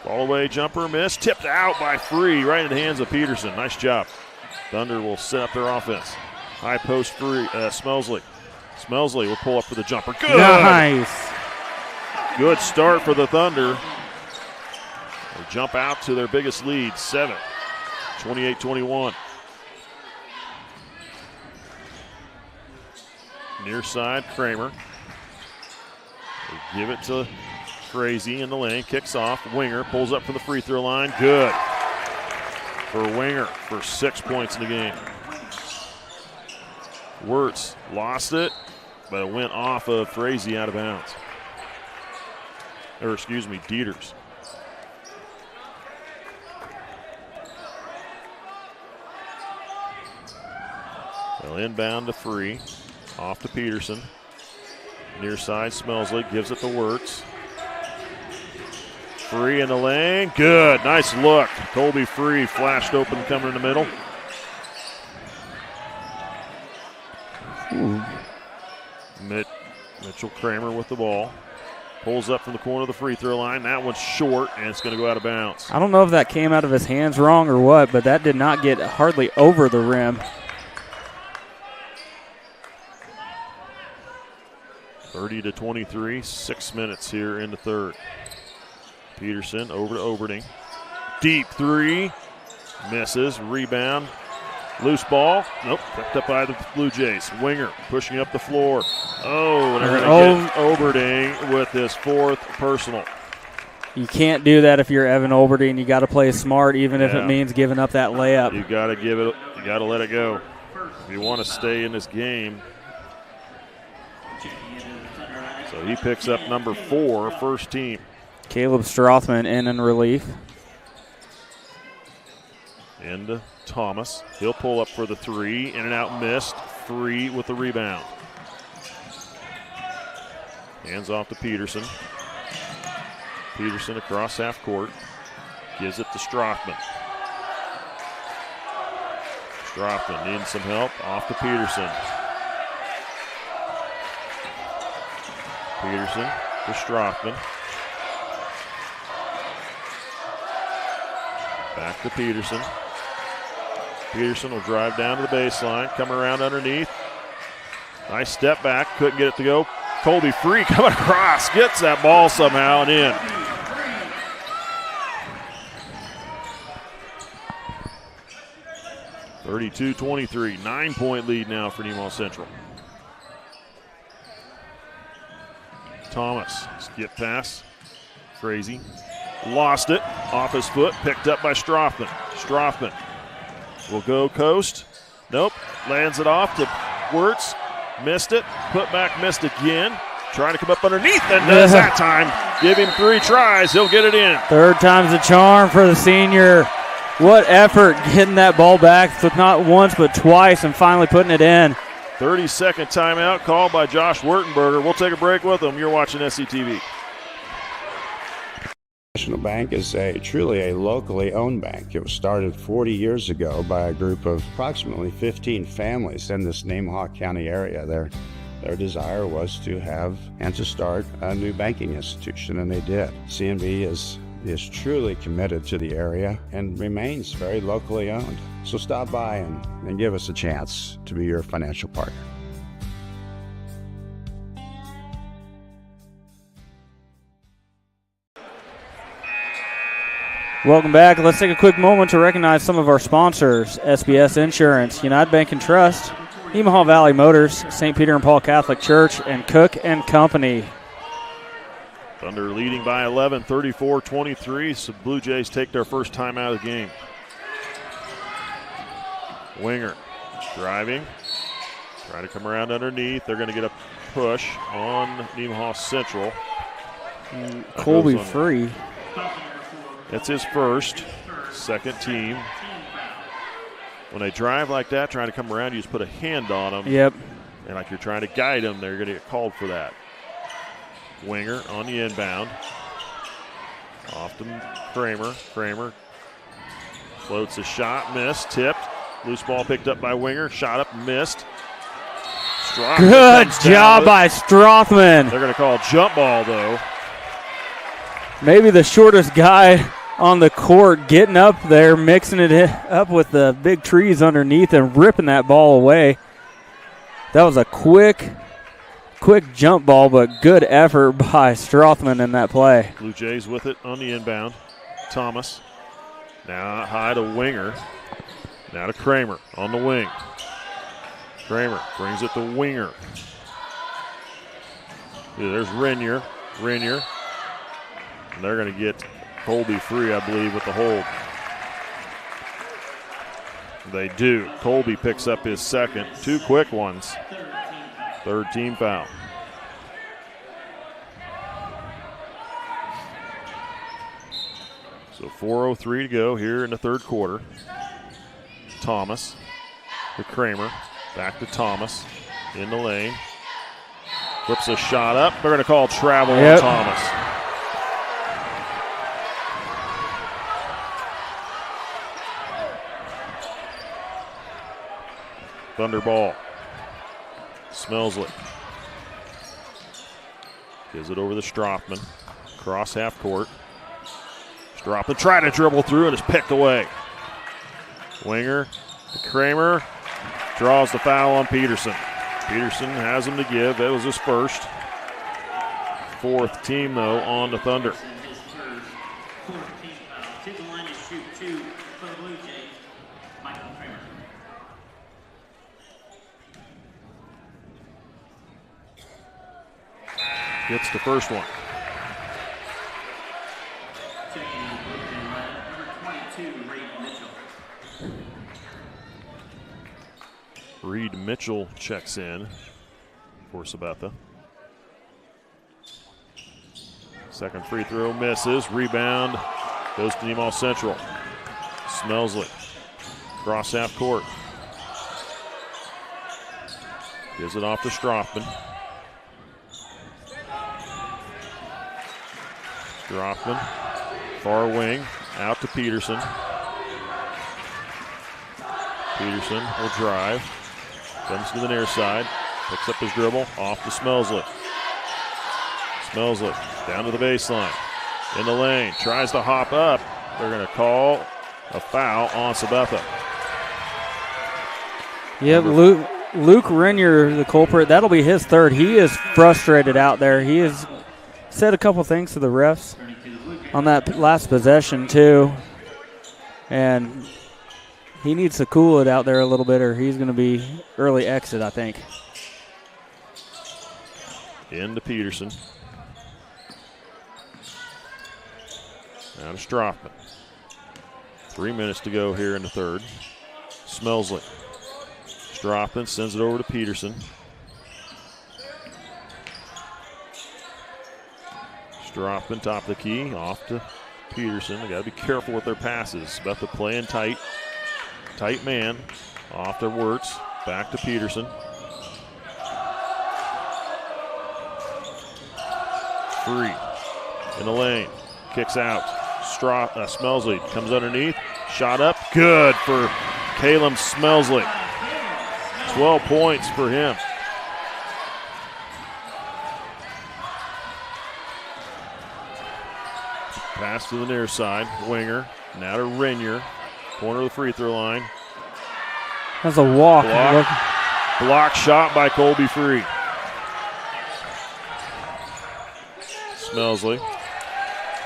Ball away, jumper, missed. Tipped out by Free, right in the hands of Peterson. Nice job. Thunder will set up their offense. High post Free, Smelsley. Smelsley will pull up for the jumper. Good. Nice. Good start for the Thunder. They jump out to their biggest lead, 7. 28-21. Near side, Kramer. They give it to Frazee in the lane. Kicks off. Winger pulls up from the free throw line. Good for Winger for 6 points in the game. Wirtz lost it, but it went off of Frazee out of bounds. Or excuse me, Dieters. Well, inbound to Free. Off to Peterson. Near side, Smelsley gives it to Wirtz. Free in the lane. Good. Nice look. Colby Free flashed open coming in the middle. Mitchell Kramer with the ball. Pulls up from the corner of the free throw line. That one's short, and it's going to go out of bounds. I don't know if that came out of his hands wrong or what, but that did not get hardly over the rim. 30-23, 6 minutes here in the third. Peterson over to Overding. Deep three. Misses. Rebound. Loose ball. Nope. Picked up by the Blue Jays. Winger pushing up the floor. Oh, and they're going to get Overding with his 4th personal. You can't do that if you're Evan Overding. You got to play smart, even if it means giving up that layup. You got to give it. You got to let it go. If you want to stay in this game. So he picks up number 4, first team. Caleb Strothman in relief. And Thomas. He'll pull up for the 3. In and out missed. Free with the rebound. Hands off to Peterson. Peterson across half court. Gives it to Strothman. Strothman needing some help. Off to Peterson. Peterson to Strothman. Back to Peterson. Peterson will drive down to the baseline, come around underneath. Nice step back, couldn't get it to go. Colby Free coming across, gets that ball somehow and in. (32-23), 9-point lead now for Nemaha Central. Thomas, skip pass, Frazee. Lost it, off his foot, picked up by Strothman. Strothman will go coast. Nope, lands it off to Wirtz. Missed it, put back, missed again. Trying to come up underneath and does that time. Give him 3 tries, he'll get it in. 3rd time's a charm for the senior. What effort getting that ball back, not once but twice, and finally putting it in. 30-second timeout called by Josh Wertenberger. We'll take a break with him. You're watching SCTV. National Bank is truly a locally owned bank. It was started 40 years ago by a group of approximately 15 families in this Nemaha County area. Their desire was to have and to start a new banking institution, and they did. CNB is truly committed to the area and remains very locally owned. So stop by and give us a chance to be your financial partner. Welcome back. Let's take a quick moment to recognize some of our sponsors: SBS Insurance, United Bank and Trust, Nemaha Valley Motors, St. Peter and Paul Catholic Church, and Cook and Company. Thunder leading by 11, 34-23. So Blue Jays take their first time out of the game. Winger driving, trying to come around underneath. They're going to get a push on Nemaha Central. Colby free. It's his first, second team. When they drive like that, trying to come around, you just put a hand on them. Yep. And like you're trying to guide them, they're going to get called for that. Winger on the inbound. Off to Kramer. Kramer floats a shot, missed, tipped. Loose ball picked up by Winger. Shot up, missed. Strothman. Good job by Strothman. They're going to call jump ball, though. Maybe the shortest guy on the court, getting up there, mixing it up with the big trees underneath and ripping that ball away. That was a quick jump ball, but good effort by Strothman in that play. Blue Jays with it on the inbound. Thomas now high to Winger. Now to Kramer on the wing. Kramer brings it to Winger. There's Renier. And they're going to get Colby free, I believe, with the hold. They do. Colby picks up his second. Two quick ones. Third team foul. So 4:03 to go here in the third quarter. Thomas to Kramer. Back to Thomas in the lane. Flips a shot up. They're going to call travel on Thomas. Thunder ball. Smelsley. Gives it over to Strothman. Cross half court. Strothman trying to dribble through and is picked away. Winger to Kramer. Draws the foul on Peterson. Peterson has him to give. That was his first. Fourth team, though, on the Thunder. To the line to shoot two for the Blue Jays, Michael Kramer. Gets the first one. Reed Mitchell checks in for Sabetha. Second free throw misses. Rebound goes to Nemaha Central. Smelsley. Cross half court. Gives it off to Strothman. Strothman. Far wing. Out to Peterson. Peterson will drive. Comes to the near side. Picks up his dribble. Off to Smelsley. Smelsley down to the baseline. In the lane. Tries to hop up. They're going to call a foul on Sabetha. Yep, Luke Renier, the culprit. That'll be his third. He is frustrated out there. He has said a couple things to the refs on that last possession, too. And he needs to cool it out there a little bit, or he's going to be early exit, I think. Into Peterson. Now to Strothman. 3 minutes to go here in the third. Smelsley. Strothman sends it over to Peterson. Strothman top of the key, off to Peterson. They got to be careful with their passes. Sabetha playing tight. Tight man. Off to Wirtz. Back to Peterson. Free in the lane. kicks out. Smelsley comes underneath. Shot up. Good for Caleb Smelsley. 12 points for him. Pass to the near side. Winger. Now to Renier. Corner of the free throw line. That's a walk. Block shot by Colby Free. Smelsley.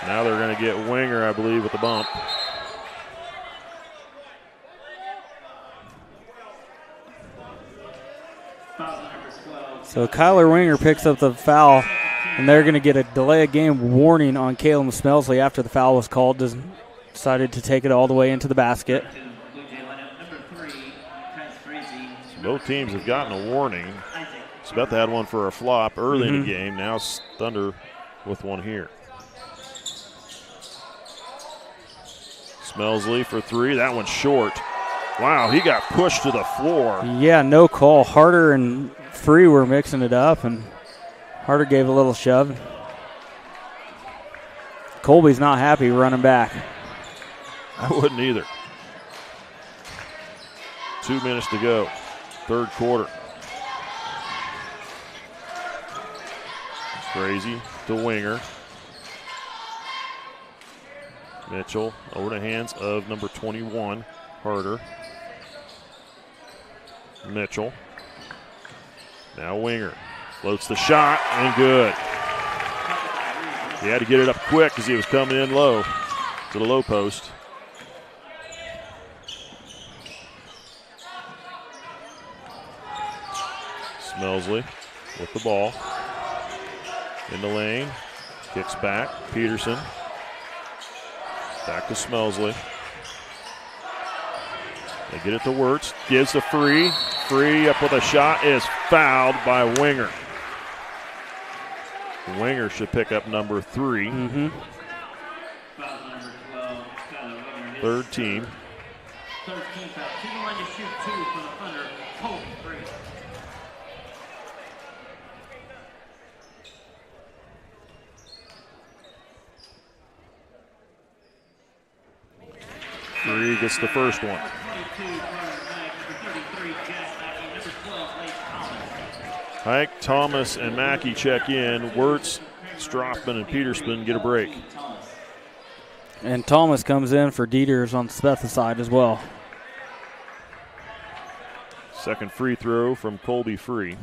Now they're going to get Winger, I believe, with the bump. So Kyler Winger picks up the foul, and they're going to get a delay of game warning on Caleb Smelsley after the foul was called. Decided to take it all the way into the basket. Both teams have gotten a warning. Sabetha had one for a flop early in the game. Now Thunder with one here. Smelsley for three. That one's short. Wow, he got pushed to the floor. Yeah, no call. Harder and Free were mixing it up, and Harder gave a little shove. Colby's not happy running back. I wouldn't either. 2 minutes to go. Third quarter. Crazy to Winger. Mitchell over the hands of number 21, Harder. Mitchell. Now Winger. Floats the shot and good. He had to get it up quick because he was coming in low to the low post. Smelsley with the ball. In the lane. Kicks back. Peterson. Back to Smelsley. They get it to Wirtz. Gives to Free. Free up with a shot is fouled by Winger. Winger should pick up number 3. Third team. Free gets the first one. Hike, Thomas, and Mackey check in. Wirtz, Strothman, and Peterson get a break. And Thomas comes in for Dieters on the Sabetha side as well. Second free throw from Colby Free.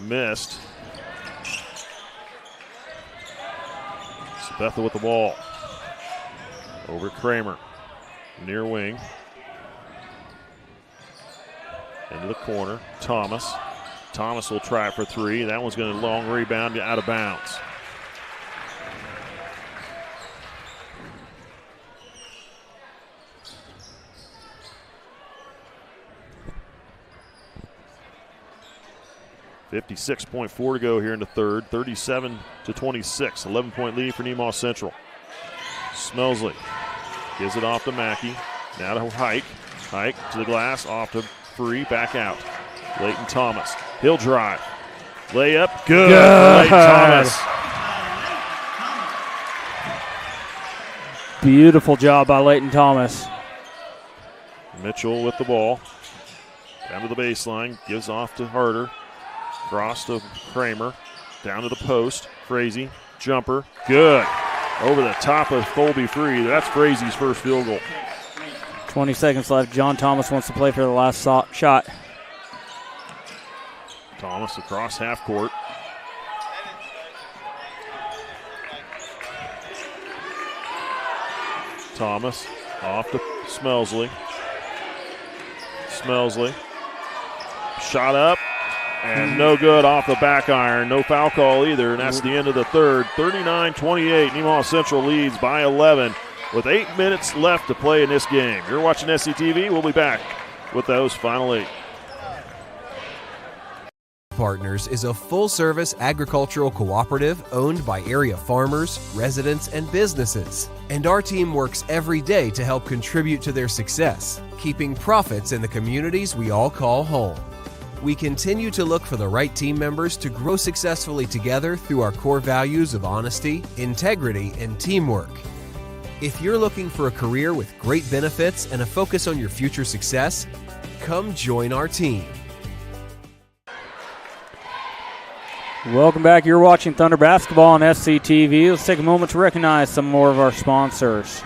Missed. Sabetha with the ball. Over Kramer. Near wing. Into the corner. Thomas. Thomas will try for three. That one's going to long rebound out of bounds. .4 to go here in the third. 37-26. 11-point lead for Nemaha Central. Smelsley gives it off to Mackey. Now to Hike. Hike to the glass. Off to Free. Back out. Leighton Thomas. He'll drive. Layup. Good. Leighton Thomas. Beautiful job by Leighton Thomas. Mitchell with the ball. Down to the baseline. Gives off to Harder. Cross to Kramer. Down to the post. Frazee. Jumper. Good. Over the top of Colby Free. That's Frazee's first field goal. 20 seconds left. John Thomas wants to play for the last shot. Thomas across half court. Thomas off to Smelsley. Smelsley. Shot up. And no good off the back iron. No foul call either, and that's the end of the third. 39-28. Nemaha Central leads by 11 with 8 minutes left to play in this game. You're watching SCTV. We'll be back with those final 8. Partners is a full-service agricultural cooperative owned by area farmers, residents, and businesses. And our team works every day to help contribute to their success, keeping profits in the communities we all call home. We continue to look for the right team members to grow successfully together through our core values of honesty, integrity, and teamwork. If you're looking for a career with great benefits and a focus on your future success, come join our team. Welcome back. You're watching Thunder Basketball on SCTV. Let's take a moment to recognize some more of our sponsors.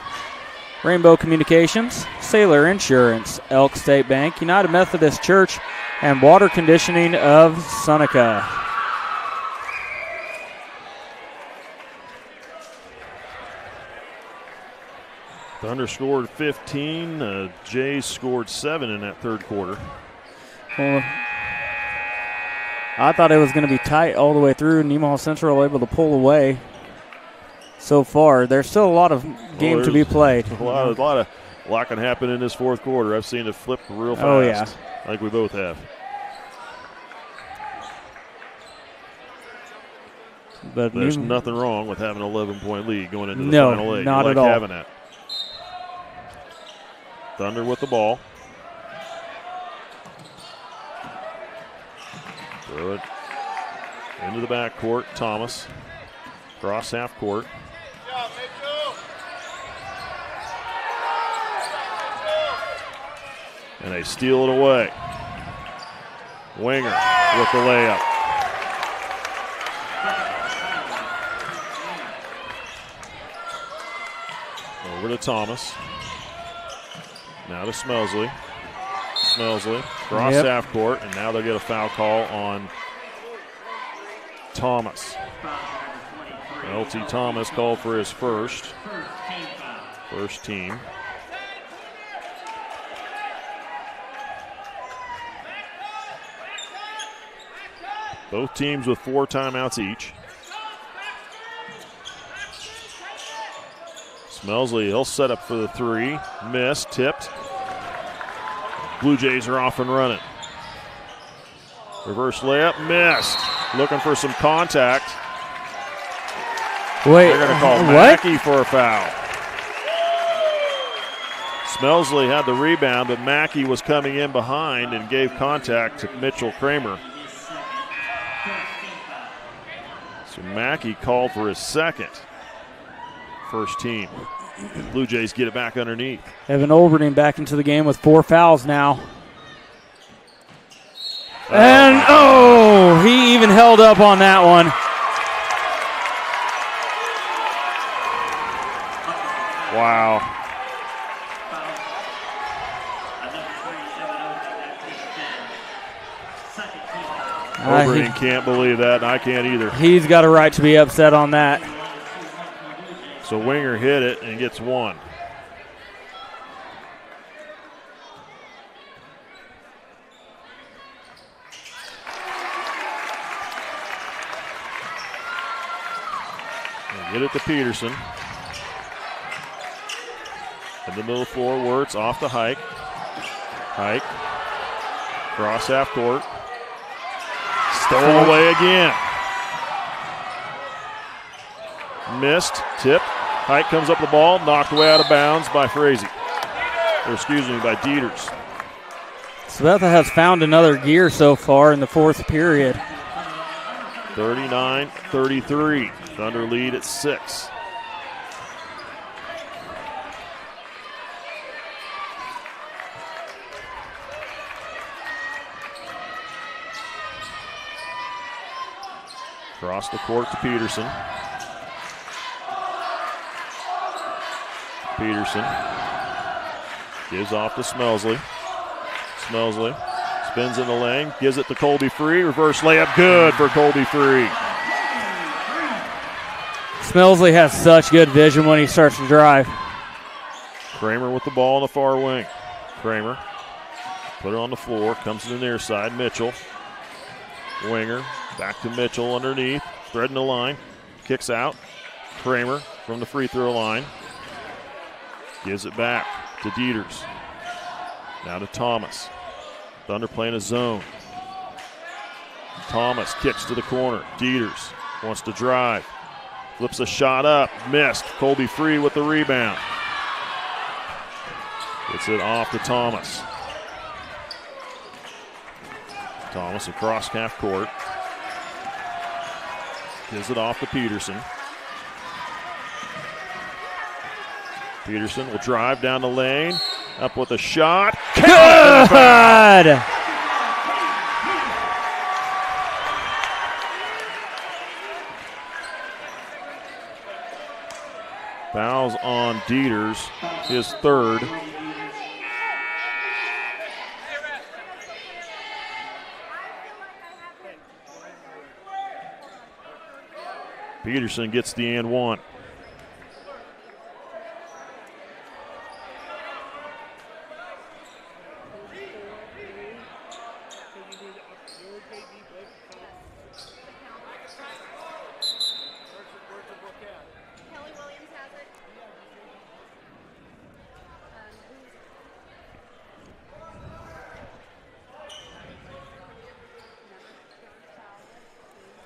Rainbow Communications, Sailor Insurance, Elk State Bank, United Methodist Church, and Water Conditioning of Seneca. Thunder scored 15. Jays scored 7 in that third quarter. Well, I thought it was going to be tight all the way through. Nemaha Central able to pull away so far. There's still a lot of game to be played. A lot can happen in this fourth quarter. I've seen it flip real fast. Oh, yeah. Like we both have. But there's nothing wrong with having an 11-point lead going into the no, final eight. not you at like all. having that. Thunder with the ball. Throw it into the backcourt. Thomas. Cross half court. And they steal it away. Winger with the layup. Over to Thomas. Now to Smelsley. Smelsley cross half court, and now they'll get a foul call on Thomas. LT Thomas called for his first team. Both teams with 4 timeouts each. Smelsley, he'll set up for the 3. Missed, tipped. Blue Jays are off and running. Reverse layup, missed. Looking for some contact. Wait, they're going to call Mackey for a foul. Smelsley had the rebound, but Mackey was coming in behind and gave contact to Mitchell Kramer. So Mackey called for his second. First team. Blue Jays get it back underneath. Evan Olberding back into the game with 4 fouls now. And, he even held up on that one. Wow. Olberding can't believe that, and I can't either. He's got a right to be upset on that. So Winger hit it and gets 1. And get it to Peterson. In the middle of the floor, Wirtz off the Hike. Hike. Cross half court. Stole away again. Missed. Tip. Hike comes up the ball. Knocked away out of bounds by Frazee. Or excuse me, by Dieters. Sabetha has found another gear so far in the fourth period. 39-33. Thunder lead at 6. Across the court to Peterson. Peterson gives off to Smelsley. Smelsley spins in the lane, gives it to Colby Free. Reverse layup, good for Colby Free. Smelsley has such good vision when he starts to drive. Kramer with the ball on the far wing. Kramer put it on the floor, comes to the near side. Mitchell, Winger, back to Mitchell underneath, threading the line, kicks out. Kramer from the free throw line. Gives it back to Dieters. Now to Thomas. Thunder playing a zone. Thomas kicks to the corner. Dieters wants to drive. Flips a shot up. Missed. Colby Free with the rebound. Gets it off to Thomas. Thomas across half court. Gives it off to Peterson. Peterson will drive down the lane. Up with a shot. Good! Fouls on Dieters, his third. Peterson gets the and one.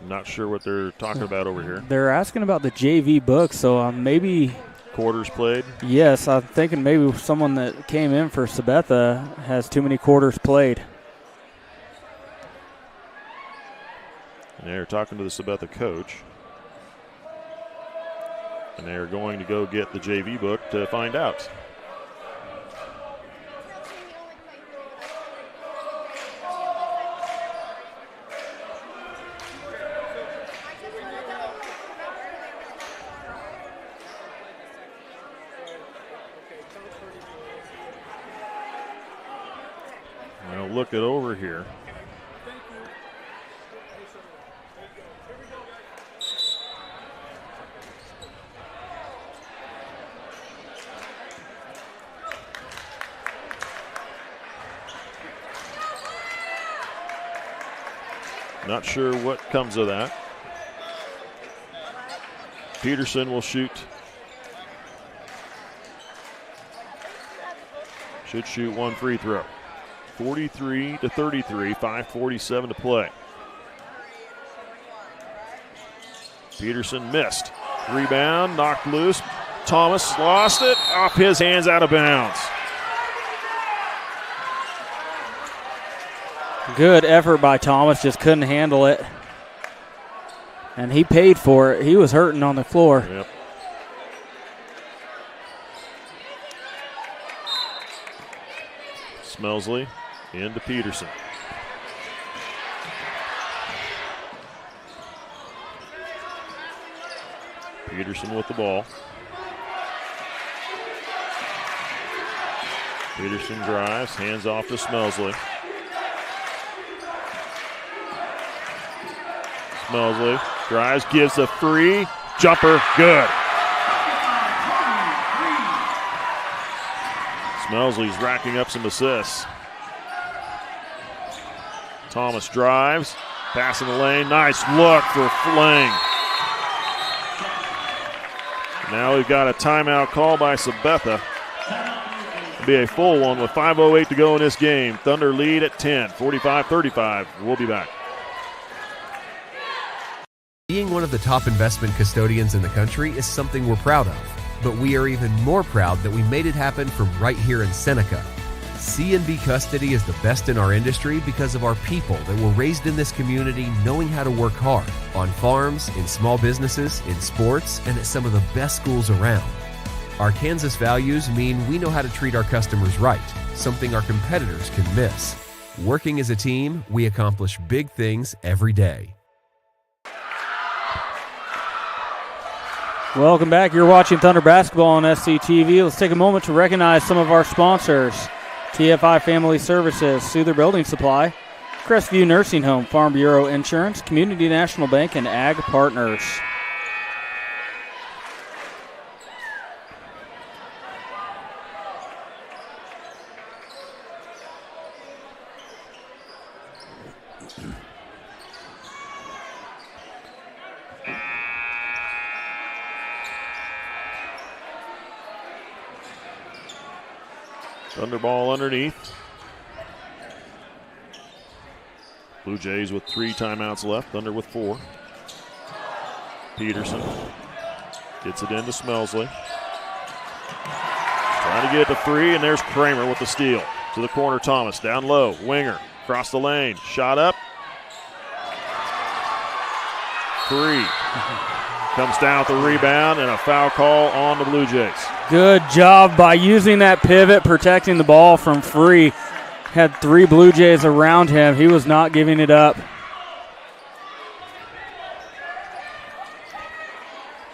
Not sure what they're talking about over here. They're asking about the JV book, so maybe quarters played. Yes, I'm thinking maybe someone that came in for Sabetha has too many quarters played. And they're talking to the Sabetha coach, and they're going to go get the JV book to find out. Look it over here. Not sure what comes of that. Peterson will shoot. Should shoot one free throw. 43-33, 5:47 to play. Peterson missed. Rebound, knocked loose. Thomas lost it. Off his hands, out of bounds. Good effort by Thomas, just couldn't handle it. And he paid for it. He was hurting on the floor. Yep. Smelsley into Peterson. Peterson with the ball. Peterson drives, hands off to Smelsley. Smelsley drives, gives a free jumper, good. Smelsley's racking up some assists. Thomas drives, passing the lane, nice look for Flang. Now we've got a timeout call by Sabetha. It'll be a full one with 5:08 to go in this game. Thunder lead at 10, 45-35. We'll be back. Being one of the top investment custodians in the country is something we're proud of, but we are even more proud that we made it happen from right here in Seneca. C&B Custody is the best in our industry because of our people that were raised in this community knowing how to work hard, on farms, in small businesses, in sports, and at some of the best schools around. Our Kansas values mean we know how to treat our customers right, something our competitors can miss. Working as a team, we accomplish big things every day. Welcome back. You're watching Thunder Basketball on SCTV. Let's take a moment to recognize some of our sponsors. TFI Family Services, Souther Building Supply, Crestview Nursing Home, Farm Bureau Insurance, Community National Bank, and Ag Partners. Thunder ball underneath. Blue Jays with 3 timeouts left. Thunder with 4. Peterson gets it into Smelsley. Trying to get the free, and there's Kramer with the steal. To the corner, Thomas. Down low, winger. Across the lane. Shot up. Free. Comes down with the rebound and a foul call on the Blue Jays. Good job by using that pivot, protecting the ball from Free. Had 3 Blue Jays around him. He was not giving it up.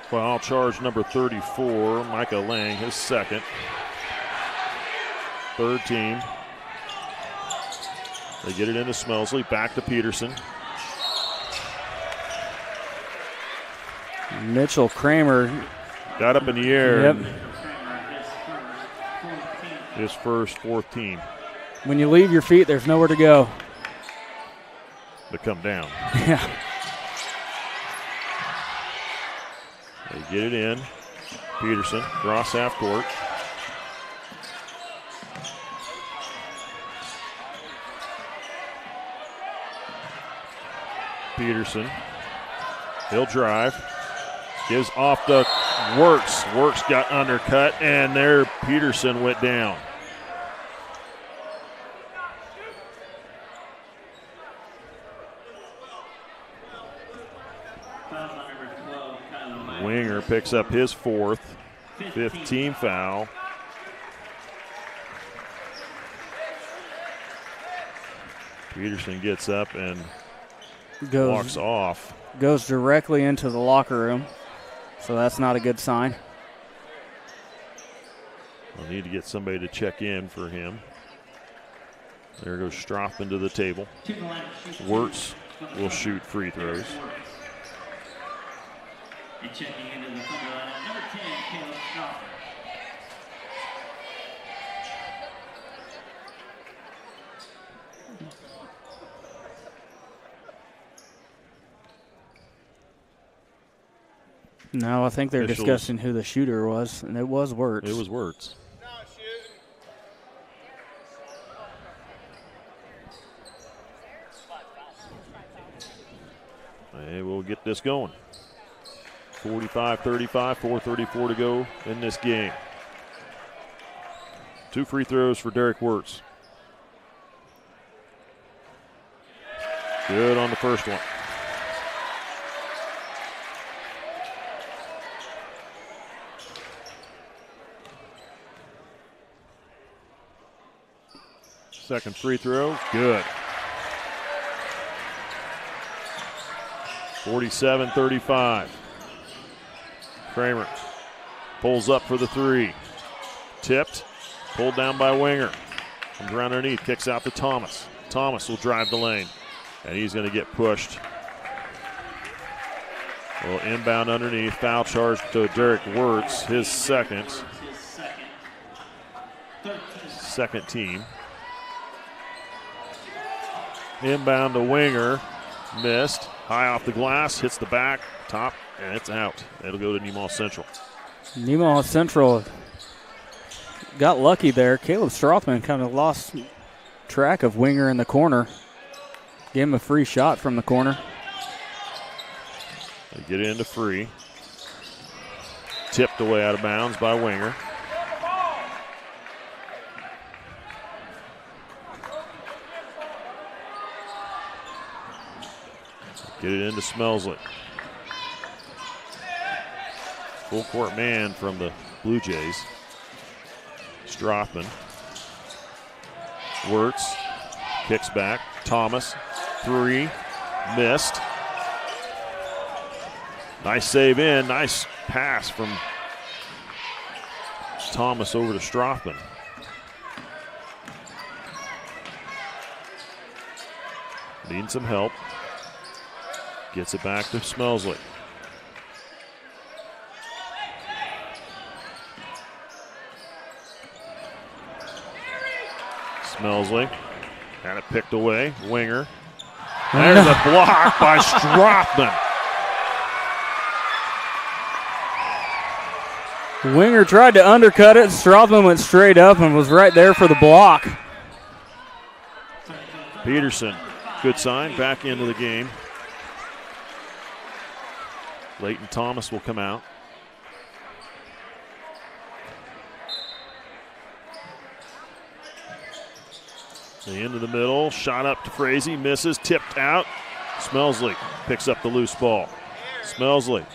Foul charge number 34, Micah Lang, his second. Third team. They get it into Smelsley, back to Peterson. Mitchell Kramer got up in the air. Yep. His first, fourth team. When you leave your feet, there's nowhere to go. They come down. Yeah. They get it in. Peterson, cross half court. Peterson, he'll drive. Gives off the Works. Works got undercut, and there Peterson went down. Winger picks up his fourth, 15 foul. Peterson gets up and walks off. Goes directly into the locker room, so that's not a good sign. We'll need to get somebody to check in for him. There goes Strothman to the table. Wirtz will shoot free throws. And checking into the Thunder lineup, number 10, Caleb Strothman. No, I think they're Officials. discussing who the shooter was, and it was Wirtz. It was Wirtz. And we'll get this going. 45-35, 4:34 to go in this game. 2 free throws for Derek Wirtz. Good on the first one. Second free throw, good. 47-35. Kramer pulls up for the three. Tipped, pulled down by Winger. Comes around underneath, kicks out to Thomas. Thomas will drive the lane, and he's going to get pushed. Well, inbound underneath, foul charge to Derek Wirtz, his second team. Inbound to Winger, missed. High off the glass, hits the back, top, and it's out. It'll go to Nemaha Central. Nemaha Central got lucky there. Caleb Strothman kind of lost track of Winger in the corner. Gave him a free shot from the corner. They get it into free. Tipped away out of bounds by Winger. Get it into Smelsley. Full court man from the Blue Jays. Strothman. Wirtz kicks back. Thomas, three, missed. Nice save in, nice pass from Thomas over to Strothman. Needing some help. Gets it back to Smelsley. Smelsley had it picked away. Winger. There's a block by Strothman. Winger tried to undercut it. Strothman went straight up and was right there for the block. Peterson, good sign, back into the game. Leighton Thomas will come out. Into the middle, shot up to Frazee, misses, tipped out. Smelsley picks up the loose ball. Smelsley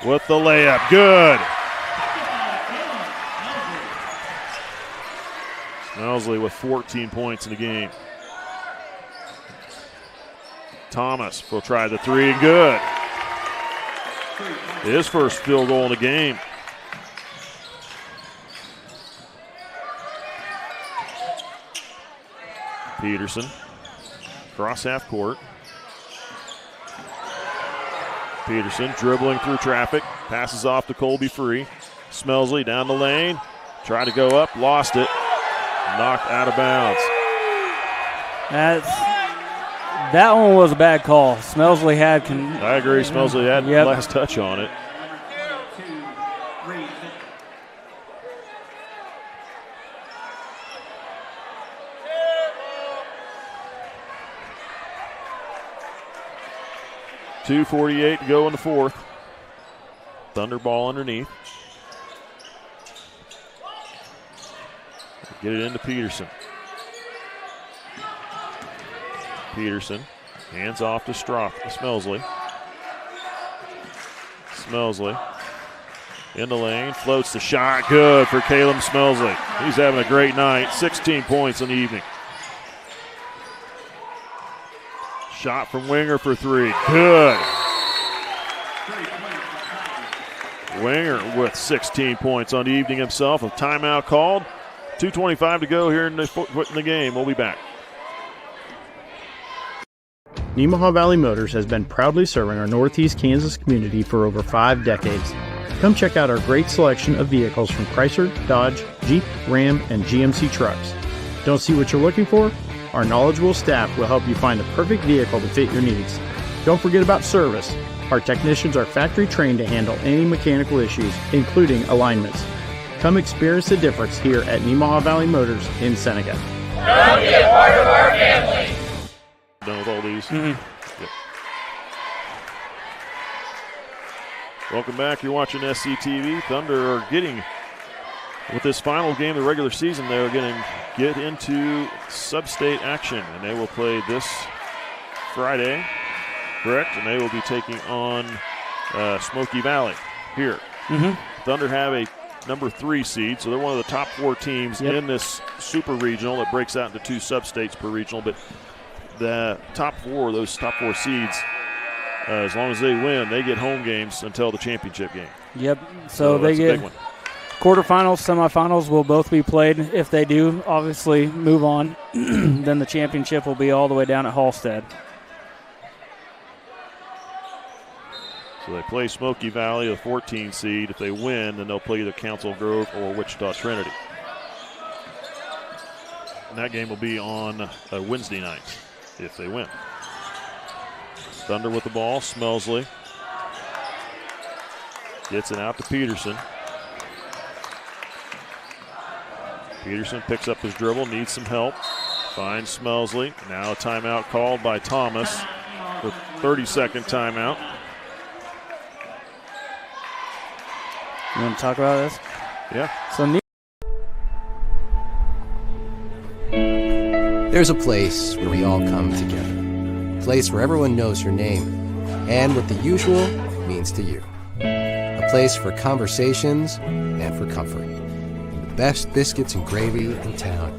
with the layup, good. Smelsley with 14 points in the game. Thomas will try the three, good. His first field goal in the game. Peterson, cross half court. Peterson dribbling through traffic, passes off to Colby Free. Smelsley down the lane, tried to go up, lost it, knocked out of bounds. That one was a bad call. Smelsley had. I agree, Smelsley had last touch on it. .248 to go in the fourth. Thunder ball underneath. Get it into Peterson. Peterson hands off to Smelsley. Smelsley in the lane, floats the shot, good for Caleb Smelsley. He's having a great night, 16 points in the evening. Shot from Winger for three, good. Winger with 16 points on the evening himself. A timeout called. 2:25 to go here in the game. We'll be back. Nemaha Valley Motors has been proudly serving our Northeast Kansas community for over 5 decades. Come check out our great selection of vehicles from Chrysler, Dodge, Jeep, Ram, and GMC trucks. Don't see what you're looking for? Our knowledgeable staff will help you find the perfect vehicle to fit your needs. Don't forget about service. Our technicians are factory trained to handle any mechanical issues, including alignments. Come experience the difference here at Nemaha Valley Motors in Seneca. Come be a part of our family. Done with all these. Yep. Welcome back. You're watching SCTV. Thunder are getting, with this final game of the regular season, they're going to get into sub-state action, and they will play this Friday, correct? And they will be taking on Smoky Valley here. Thunder have a number 3 seed, so they're one of the top 4 teams in this super regional that breaks out into 2 sub-states per regional, but the top 4, those top 4 seeds, as long as they win, they get home games until the championship game. Yep, so they get quarterfinals, semifinals will both be played. If they do, obviously, move on, then the championship will be all the way down at Hallstead. So they play Smoky Valley, the 14 seed. If they win, then they'll play either Council Grove or Wichita Trinity. And that game will be on a Wednesday night if they win. Thunder with the ball. Smelsley gets it out to Peterson. Peterson picks up his dribble, needs some help. Finds Smelsley. Now a timeout called by Thomas. The 30-second timeout. You want to talk about this? Yeah. So there's a place where we all come together. A place where everyone knows your name and what the usual means to you. A place for conversations and for comfort. And the best biscuits and gravy in town.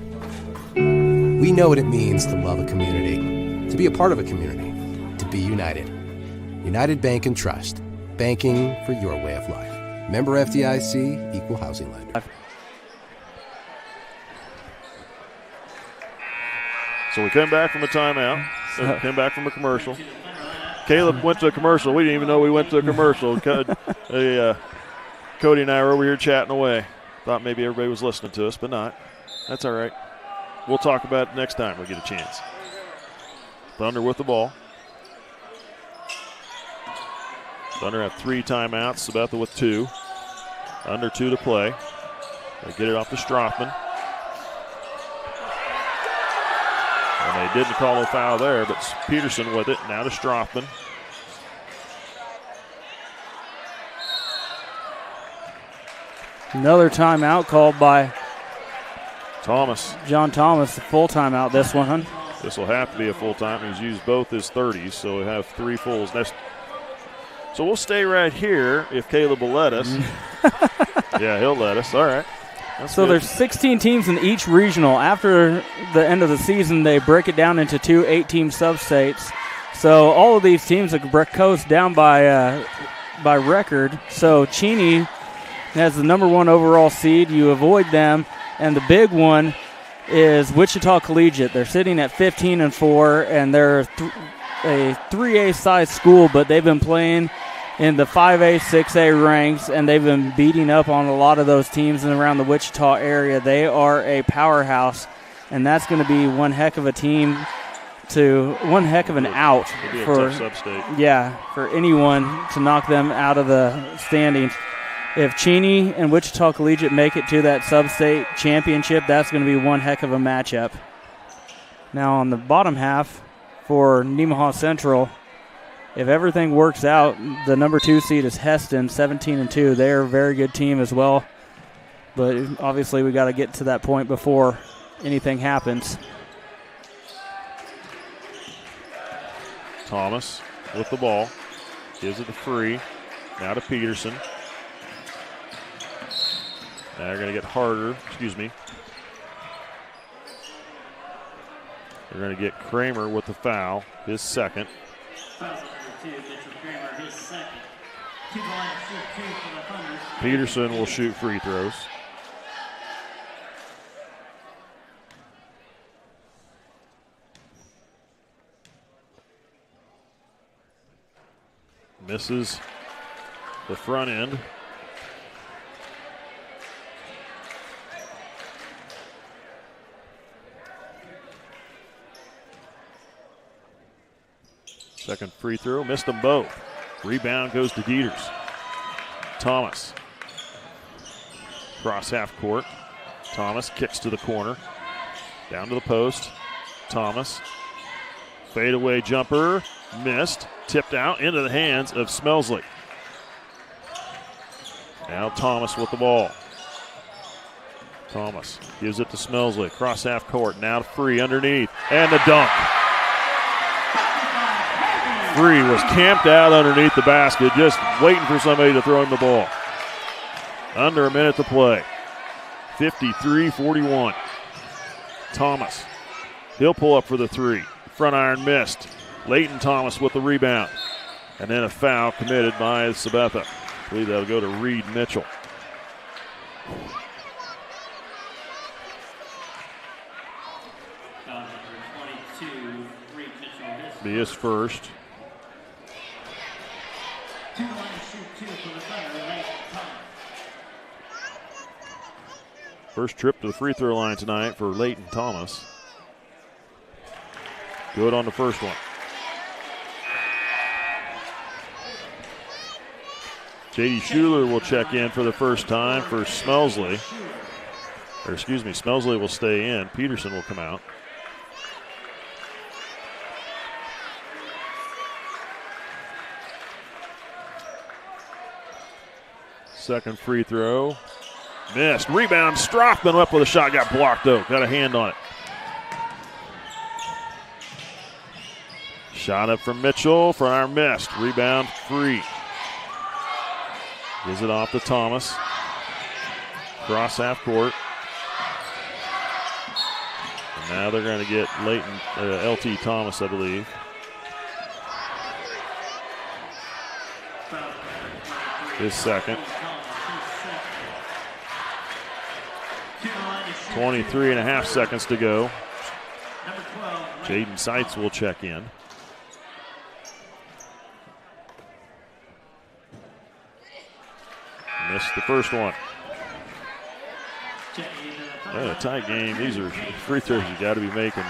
We know what it means to love a community, to be a part of a community, to be united. United Bank and Trust. Banking for your way of life. Member FDIC, Equal Housing Lender. So we came back from a timeout. Came back from a commercial. Caleb went to a commercial. We didn't even know we went to a commercial. Cody and I were over here chatting away. Thought maybe everybody was listening to us, but not. That's all right. We'll talk about it next time we get a chance. Thunder with the ball. Thunder have 3 timeouts. Sabetha with 2. Under 2 to play. They get it off to Strothman. And they didn't call a foul there, but Peterson with it. Now to Strothman. Another timeout called by Thomas. John Thomas, full timeout this one. This will have to be a full time. He's used both his 30s, so we have 3 fulls. So we'll stay right here if Caleb will let us. Yeah, he'll let us. All right. So there's 16 teams in each regional. After the end of the season, they break it down into 2 8-team sub-states. So all of these teams goes down by record. So Cheney has the number 1 overall seed. You avoid them. And the big one is Wichita Collegiate. They're sitting at 15-4, and they're a 3A size school, but they've been playing in the 5A, 6A ranks, and they've been beating up on a lot of those teams in around the Wichita area. They are a powerhouse, and that's going to be one heck of a team one heck of an out for anyone to knock them out of the standings. If Cheney and Wichita Collegiate make it to that sub-state championship, that's going to be one heck of a matchup. Now on the bottom half for Nemaha Central, if everything works out, the number 2 seed is Heston, 17-2. They're a very good team as well. But obviously we got to get to that point before anything happens. Thomas with the ball. Gives it to Free. Now to Peterson. Now they're going to get harder. Excuse me. They're going to get Kramer with the foul. His second. Peterson will shoot free throws. Misses the front end. Second free throw, missed them both. Rebound goes to Dieters. Thomas. Cross half court. Thomas kicks to the corner. Down to the post. Thomas. Fadeaway jumper. Missed. Tipped out into the hands of Smelsley. Now Thomas with the ball. Thomas gives it to Smelsley. Cross half court. Now to Free underneath. And the dunk. Free was camped out underneath the basket, just waiting for somebody to throw him the ball. Under a minute to play. 53-41. Thomas. He'll pull up for the 3. Front iron missed. Leighton Thomas with the rebound. And then a foul committed by Sabetha. I believe that'll go to Reed Mitchell. Be his first. First trip to the free throw line tonight for Leighton Thomas. Good on the first one. J.D. Schuler will check in for the first time for Smelsley. Or excuse me, Smelsley will stay in. Peterson will come out. Second free throw. Missed. Rebound. Strothman up with a shot. Got blocked though. Got a hand on it. Shot up from Mitchell. Front iron missed. Rebound Free. Gives it off to Thomas. Cross half court. And now they're going to get Leighton, LT Thomas, I believe. His second. 23.5 seconds to go. Jaden Seitz will check in. Missed the first one. A tight game. These are free throws you got to be making.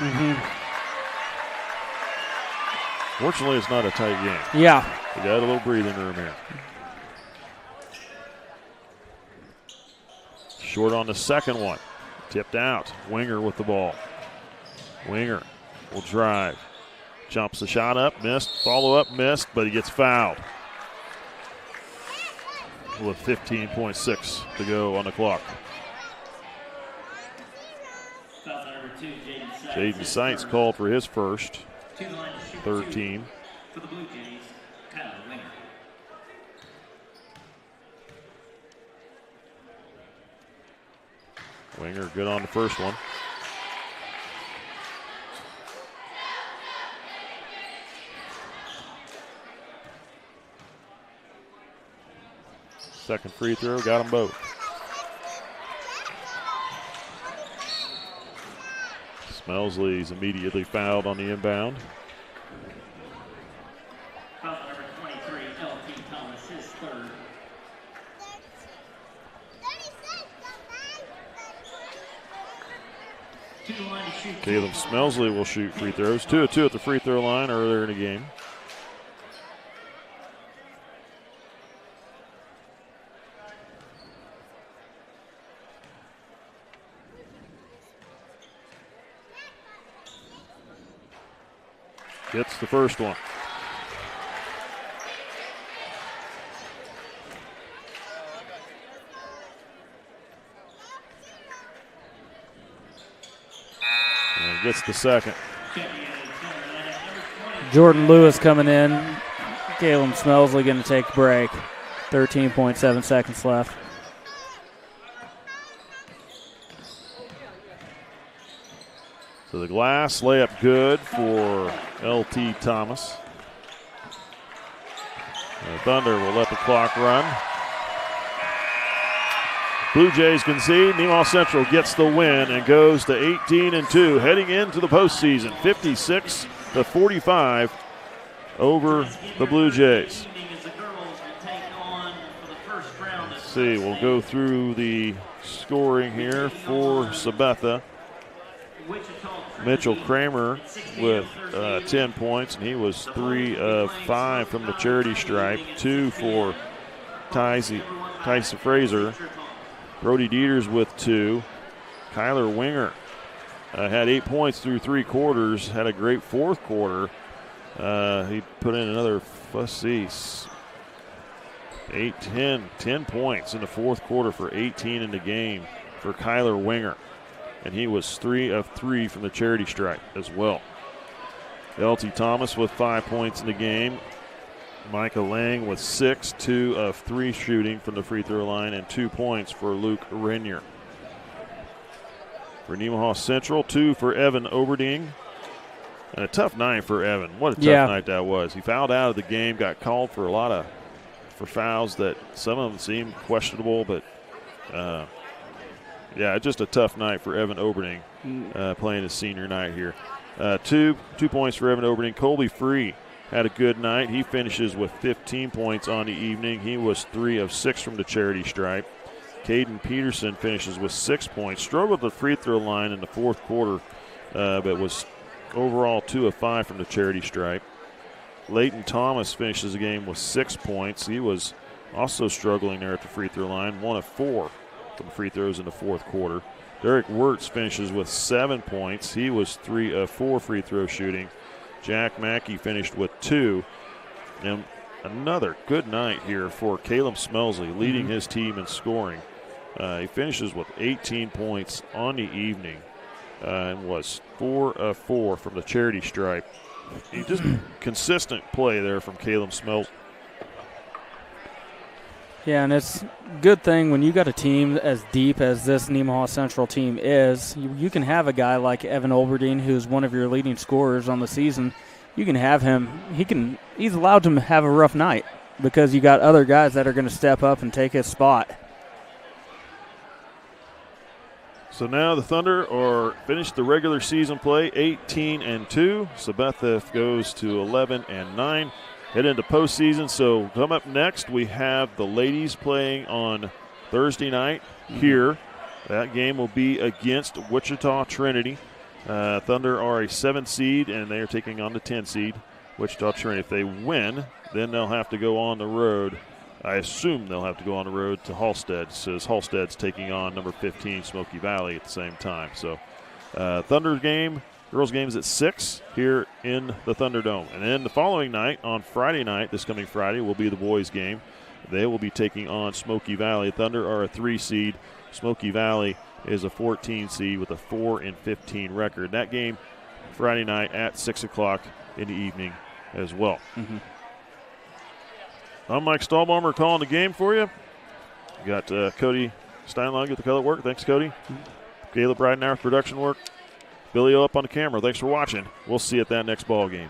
Fortunately, it's not a tight game. Yeah. We got a little breathing room here. Short on the second one. Tipped out. Winger with the ball. Winger will drive. Jumps the shot up. Missed. Follow up. Missed. But he gets fouled. With 15.6 to go on the clock. Jaden Seitz called for his first, To the line to shoot 13. two for the Blue Jays, Kyler Winger. Winger good on the first one. Second free throw, got them both. Smelsley's immediately fouled on the inbound. Foul number 23, L.T. Thomas, his third. To the line to shoot Caleb Smelsley will shoot free throws. 2 of 2 at the free throw line earlier in the game. Gets the first one. And gets the second. Jordan Lewis coming in. Caleb Smelsley going to take a break. 13.7 seconds left. So the glass layup good for L.T. Thomas. The Thunder will let the clock run. Blue Jays concede. Nemaha Central gets the win and goes to 18-2, heading into the postseason. 56-45 over the Blue Jays. Let's see, we'll go through the scoring here for Sabetha. Mitchell Kramer with 10 points, and he was 3 of 5 from the charity stripe. 2 for Tyson Fraser. Brody Dieters with 2. Kyler Winger had 8 points through 3 quarters, had a great fourth quarter. He put in another, let's see, 10 points in the fourth quarter for 18 in the game for Kyler Winger. And he was 3 of 3 from the charity stripe as well. L.T. Thomas with 5 points in the game. Micah Lang with 6, 2 of 3 shooting from the free throw line, and 2 points for Luke Renier. For Nemaha Central, 2 for Evan Oberding. And a tough night for Evan. What a tough night that was. He fouled out of the game, got called for for fouls that some of them seemed questionable, but yeah, just a tough night for Evan Oberding playing his senior night here. 2 points for Evan Oberding. Colby Free had a good night. He finishes with 15 points on the evening. He was 3 of 6 from the charity stripe. Caden Peterson finishes with 6 points. Struggled the free throw line in the fourth quarter, but was overall 2 of 5 from the charity stripe. Leighton Thomas finishes the game with 6 points. He was also struggling there at the free throw line, 1 of 4 from free throws in the fourth quarter. Derek Wirtz finishes with 7 points. He was 3 of 4 free throw shooting. Jack Mackey finished with 2. And another good night here for Caleb Smelsley, leading his team in scoring. He finishes with 18 points on the evening and was 4 of 4 from the charity stripe. He just consistent play there from Caleb Smelsley. Yeah, and it's a good thing when you got a team as deep as this Nemaha Central team is, you can have a guy like Evan Oberding, who's one of your leading scorers on the season. You can have him. He's allowed to have a rough night because you got other guys that are going to step up and take his spot. So now the Thunder are finished the regular season play 18-2. Sabetha goes to 11-9. Head into postseason. So come up next, we have the ladies playing on Thursday night here. That game will be against Wichita Trinity. Thunder are a 7 seed, and they are taking on the 10 seed, Wichita Trinity. If they win, then they'll have to go on the road. I assume they'll have to go on the road to Halstead, since Halstead's taking on number 15, Smoky Valley, at the same time. So Thunder game. Girls games at 6 here in the Thunderdome. And then the following night, on Friday night, this coming Friday, will be the boys game. They will be taking on Smoky Valley. Thunder are a 3 seed. Smoky Valley is a 14 seed with a 4-15 record. That game Friday night at 6 o'clock in the evening as well. Mm-hmm. I'm Mike Stahlbaumer calling the game for you. We got Cody Steinlang with the color work. Thanks, Cody. Caleb Breidenauer with production work. Billy O up on the camera. Thanks for watching. We'll see you at that next ball game.